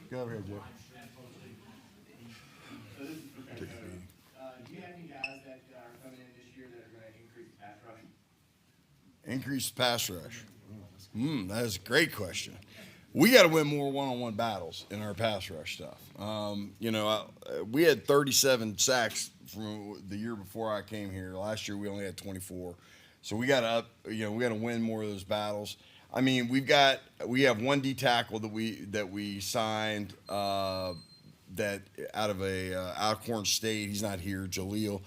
Go over here, Jay. Do you have any guys that are coming in this year that are going to increase pass rush? Increase pass rush. That is a great question. We got to win more one-on-one battles in our pass rush stuff. We had 37 sacks from the year before I came here. Last year we only had 24. So we got to we got to win more of those battles. I mean, we have one D tackle that we signed that out of Alcorn State. He's not here, Jaleel,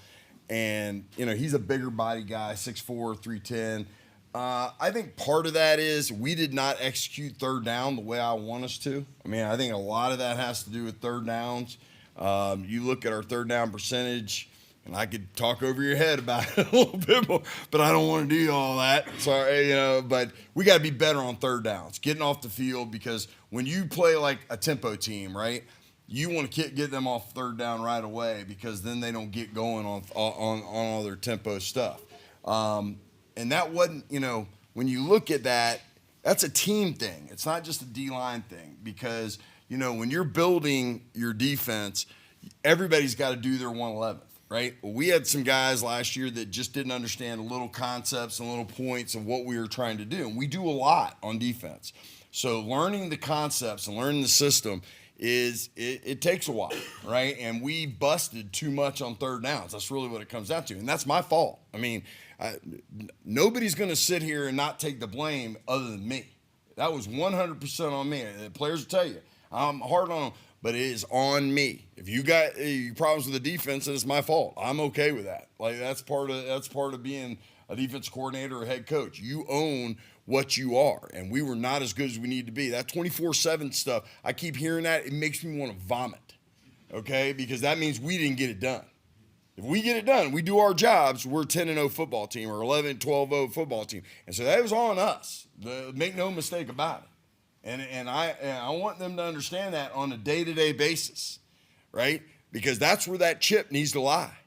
and he's a bigger body guy, 6'4", 310. I think part of that is we did not execute third down the way I want us to. I mean, I think a lot of that has to do with third downs. You look at our third down percentage, and I could talk over your head about it a little bit more, but I don't want to do all that. Sorry, but we got to be better on third downs, getting off the field, because when you play like a tempo team, right, you want to get them off third down right away, because then they don't get going on all their tempo stuff. And that wasn't, when you look at that, that's a team thing. It's not just a D-line thing, because, when you're building your defense, everybody's got to do their 111th. Right? Well, we had some guys last year that just didn't understand little concepts and little points of what we were trying to do. And we do a lot on defense. So learning the concepts and learning the system it takes a while, right? And we busted too much on third downs. That's really what it comes down to. And that's my fault. I mean, nobody's going to sit here and not take the blame other than me. That was 100% on me. The players will tell you, I'm hard on them. But it is on me. If you got problems with the defense, then it's my fault. I'm okay with that. Like that's part of being a defense coordinator or head coach. You own what you are, and we were not as good as we need to be. That 24/7 stuff, I keep hearing that. It makes me want to vomit. Okay, because that means we didn't get it done. If we get it done, we do our jobs, we're a 10-0 football team or 11-12-0 football team, and so that was on us. Make no mistake about it. And I want them to understand that on a day-to-day basis, right? Because that's where that chip needs to lie.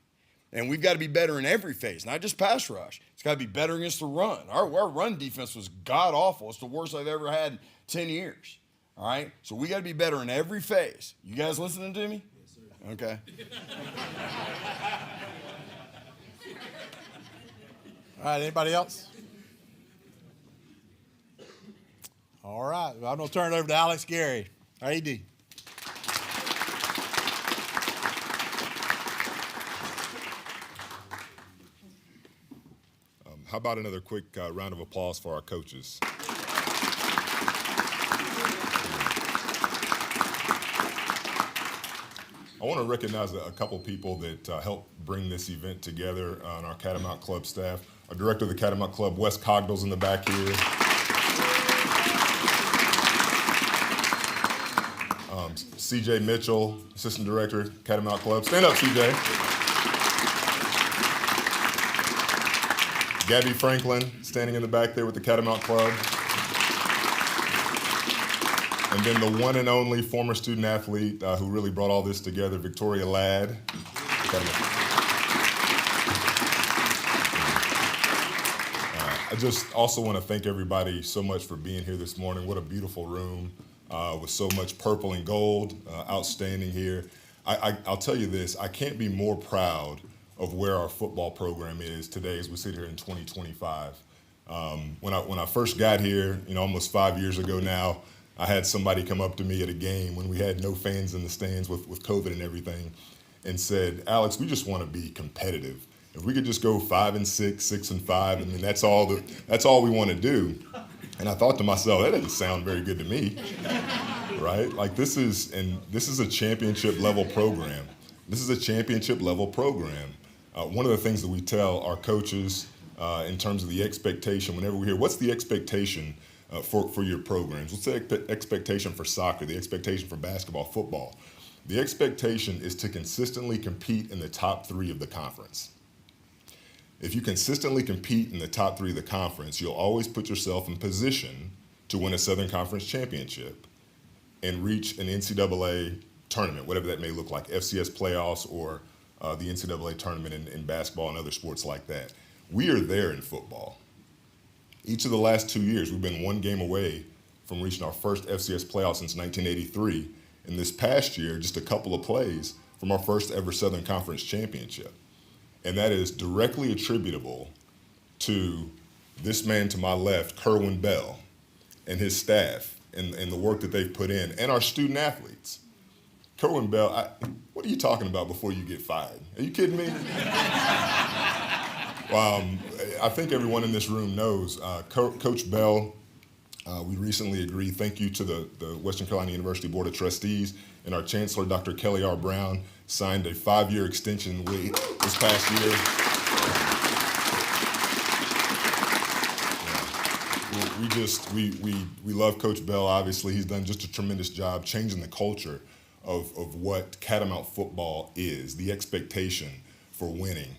And we've got to be better in every phase, not just pass rush. It's got to be better against the run. Our run defense was god-awful. It's the worst I've ever had in 10 years, all right? So we got to be better in every phase. You guys listening to me? Yes, sir. Okay. All right, anybody else? All right, I'm going to turn it over to Alex Gary, our AD. How about another quick round of applause for our coaches? I want to recognize a couple people that helped bring this event together on our Catamount Club staff. Our director of the Catamount Club, Wes Cogdell's in the back here. CJ Mitchell, assistant director, Catamount Club. Stand up, CJ. Gabby Franklin, standing in the back there with the Catamount Club. And then the one and only former student athlete who really brought all this together, Victoria Ladd. I just also want to thank everybody so much for being here this morning. What a beautiful room with so much purple and gold. Outstanding here. I'll tell you this, I can't be more proud of where our football program is today as we sit here in 2025. When I first got here, almost 5 years ago now, I had somebody come up to me at a game when we had no fans in the stands with COVID and everything and said, Alex, we just want to be competitive. If we could just go 5-6, 6-5, I mean, that's all we want to do. And I thought to myself, that doesn't sound very good to me, right? Like this is a championship level program. This is a championship level program. One of the things that we tell our coaches in terms of the expectation, whenever we hear, what's the expectation for your programs? What's the expectation for soccer, the expectation for basketball, football? The expectation is to consistently compete in the top 3 of the conference. If you consistently compete in the top 3 of the conference, you'll always put yourself in position to win a Southern Conference championship and reach an NCAA tournament, whatever that may look like, FCS playoffs or the NCAA tournament in basketball and other sports like that. We are there in football. Each of the last 2 years, we've been one game away from reaching our first FCS playoff since 1983. And this past year, just a couple of plays from our first ever Southern Conference championship. And that is directly attributable to this man to my left, Kerwin Bell, and his staff and the work that they've put in, and our student athletes. Kerwin Bell, what are you talking about before you get fired? Are you kidding me? I think everyone in this room knows Coach Bell. We recently agreed, thank you to the Western Carolina University Board of Trustees and our Chancellor, Dr. Kelly R. Brown, signed a 5-year extension this past year. We love Coach Bell, obviously. He's done just a tremendous job changing the culture of what Catamount football is, the expectation for winning.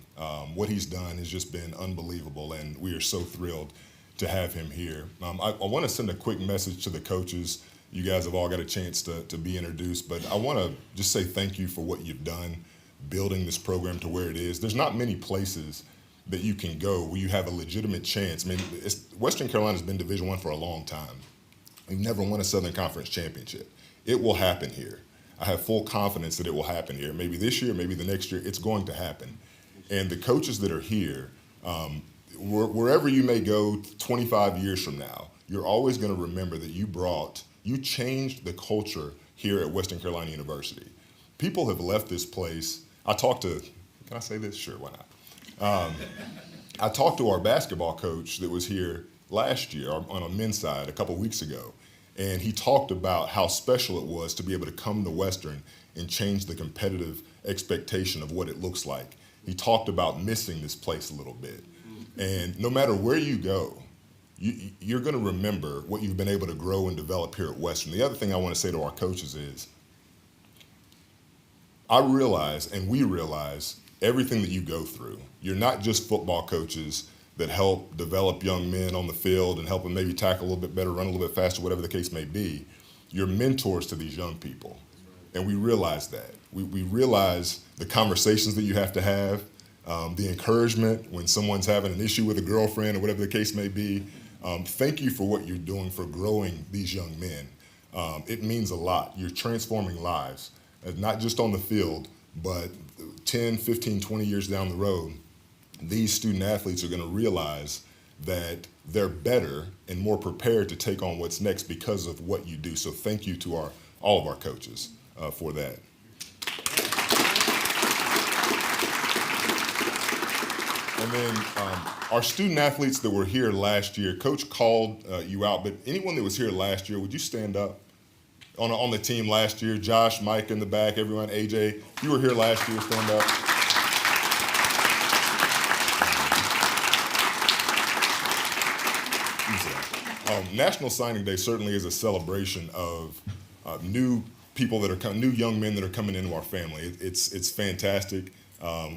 What he's done has just been unbelievable, and we are so thrilled to have him here. I want to send a quick message to the coaches. You guys have all got a chance to be introduced, but I want to just say thank you for what you've done building this program to where it is. There's not many places that you can go where you have a legitimate chance. I mean, Western Carolina's been Division I for a long time. We've never won a Southern Conference championship. It will happen here. I have full confidence that it will happen here. Maybe this year, maybe the next year, it's going to happen. And the coaches that are here, wherever you may go 25 years from now, you're always going to remember that you changed the culture here at Western Carolina University. People have left this place. Can I say this? Sure, why not? I talked to our basketball coach that was here last year on a men's side a couple weeks ago, and he talked about how special it was to be able to come to Western and change the competitive expectation of what it looks like. He talked about missing this place a little bit. And no matter where you go, you're going to remember what you've been able to grow and develop here at Western. The other thing I want to say to our coaches is, I realize, and we realize, everything that you go through. You're not just football coaches that help develop young men on the field and help them maybe tackle a little bit better, run a little bit faster, whatever the case may be. You're mentors to these young people. And we realize that. We realize the conversations that you have to have, the encouragement when someone's having an issue with a girlfriend or whatever the case may be. Thank you for what you're doing for growing these young men. It means a lot. You're transforming lives, not just on the field, but 10, 15, 20 years down the road, these student athletes are going to realize that they're better and more prepared to take on what's next because of what you do. So thank you to all of our coaches for that. And then our student athletes that were here last year, Coach called you out, but anyone that was here last year, would you stand up? on the team last year. Josh, Mike in the back, everyone, AJ, you were here last year. Stand up. National Signing Day certainly is a celebration of new people that are new young men that are coming into our family. It's fantastic.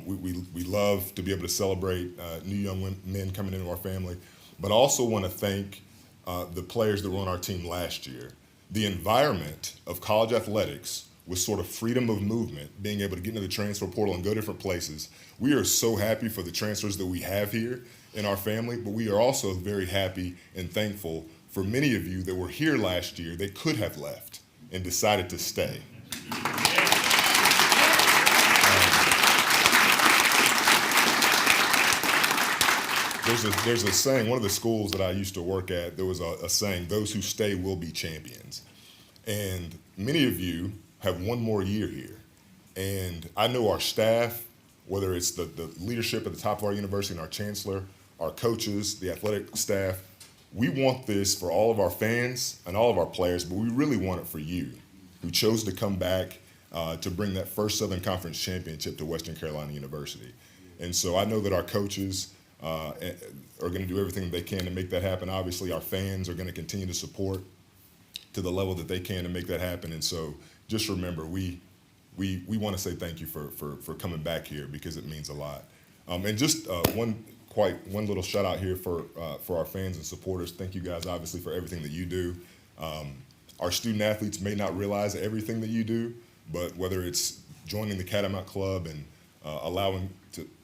We love to be able to celebrate new young men coming into our family, but I also want to thank the players that were on our team last year. The environment of college athletics with sort of freedom of movement, being able to get into the transfer portal and go different places. We are so happy for the transfers that we have here in our family, but we are also very happy and thankful for many of you that were here last year that could have left and decided to stay. There's a saying, one of the schools that I used to work at, there was a saying, those who stay will be champions. And many of you have one more year here. And I know our staff, whether it's the leadership at the top of our university and our chancellor, our coaches, the athletic staff, we want this for all of our fans and all of our players, but we really want it for you who chose to come back to bring that first Southern Conference championship to Western Carolina University. And so I know that our coaches are going to do everything they can to make that happen. Obviously, our fans are going to continue to support to the level that they can to make that happen. And so just remember, we want to say thank you for coming back here because it means a lot. And just one little shout out here for our fans and supporters. Thank you guys, obviously, for everything that you do. Our student athletes may not realize everything that you do, but whether it's joining the Catamount Club and allowing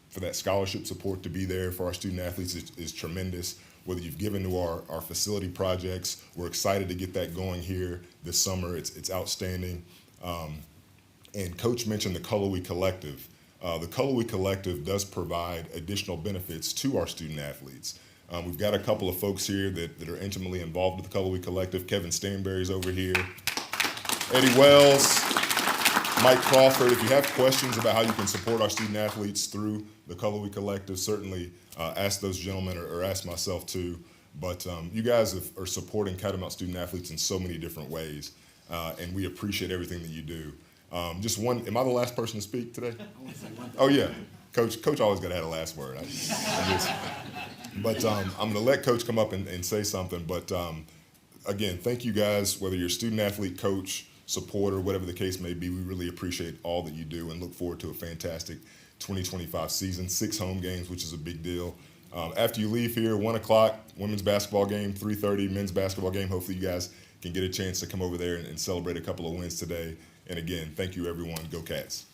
for that scholarship support to be there for our student athletes is tremendous. Whether you've given to our facility projects, we're excited to get that going here this summer. It's outstanding. And Coach mentioned the Cullowhee Collective. The Cullowhee Collective does provide additional benefits to our student athletes. We've got a couple of folks here that are intimately involved with the Cullowhee Collective. Kevin Stanberry's over here. Eddie Wells, Mike Crawford. If you have questions about how you can support our student athletes through the Cullowhee Collective, certainly ask those gentlemen or ask myself too. But you guys are supporting Catamount student athletes in so many different ways, and we appreciate everything that you do. Just one. Am I the last person to speak today? Oh yeah, Coach always got to have the last word. But I'm going to let Coach come up and say something. But again, thank you guys. Whether you're a student athlete, coach, supporter, whatever the case may be, we really appreciate all that you do and look forward to a fantastic 2025 season. 6 home games, which is a big deal. After you leave here, 1 o'clock, women's basketball game, 3:30, men's basketball game. Hopefully you guys can get a chance to come over there and celebrate a couple of wins today. And again, thank you, everyone. Go Cats.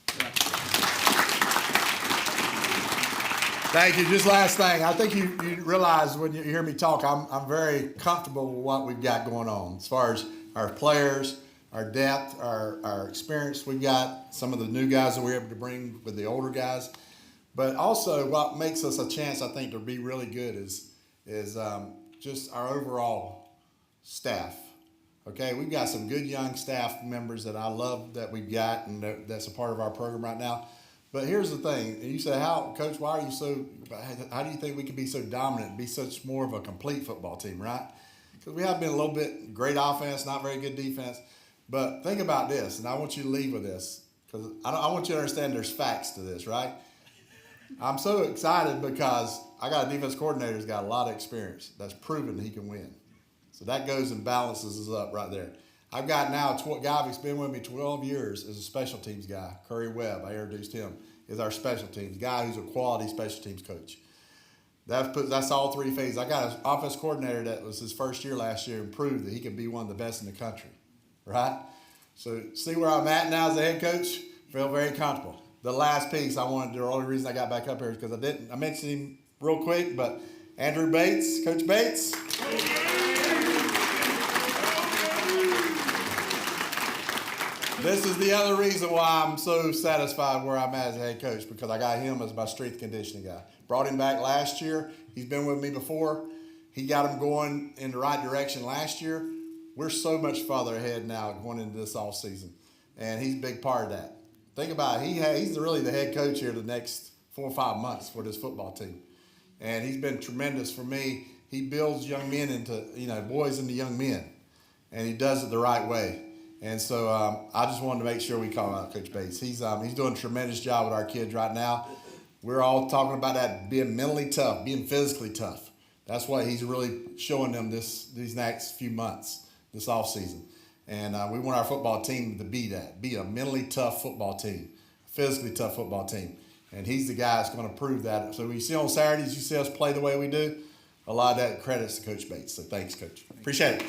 Thank you. Just last thing, I think you realize when you hear me talk, I'm very comfortable with what we've got going on as far as our players, our depth, our experience. We've got some of the new guys that we're able to bring with the older guys. But also what makes us a chance, I think, to be really good is just our overall staff. Okay, we've got some good young staff members that I love that we've got, and that's a part of our program right now. But here's the thing, and you say, Coach, how do you think we can be so dominant and be such more of a complete football team, right? Because we have been a little bit great offense, not very good defense. But think about this, and I want you to leave with this, because I want you to understand there's facts to this, right? I'm so excited because I got a defense coordinator who's got a lot of experience that's proven he can win. So that goes and balances us up right there. I've got now a guy who's been with me 12 years as a special teams guy, Curry Webb. I introduced him, is our special teams guy who's a quality special teams coach. That's all 3 phases. I got an offense coordinator that was his first year last year and proved that he can be one of the best in the country, right? So see where I'm at now as a head coach? Feel very comfortable. The last piece the only reason I got back up here is because I mentioned him real quick, but Andrew Bates, Coach Bates. This is the other reason why I'm so satisfied where I'm at as a head coach, because I got him as my strength conditioning guy. Brought him back last year. He's been with me before. He got him going in the right direction last year. We're so much farther ahead now going into this off season, and he's a big part of that. Think about it. He's really the head coach here the next 4 or 5 months for this football team, and he's been tremendous for me. He builds young men into, boys into young men, and he does it the right way. And so I just wanted to make sure we call out Coach Bates. He's doing a tremendous job with our kids right now. We're all talking about that, being mentally tough, being physically tough. That's what he's really showing them these next few months, this off season. And we want our football team to be that, be a mentally tough football team, physically tough football team. And he's the guy that's going to prove that. So when you see on Saturdays, you see us play the way we do, a lot of that credits to Coach Bates. So thanks, Coach. Appreciate it.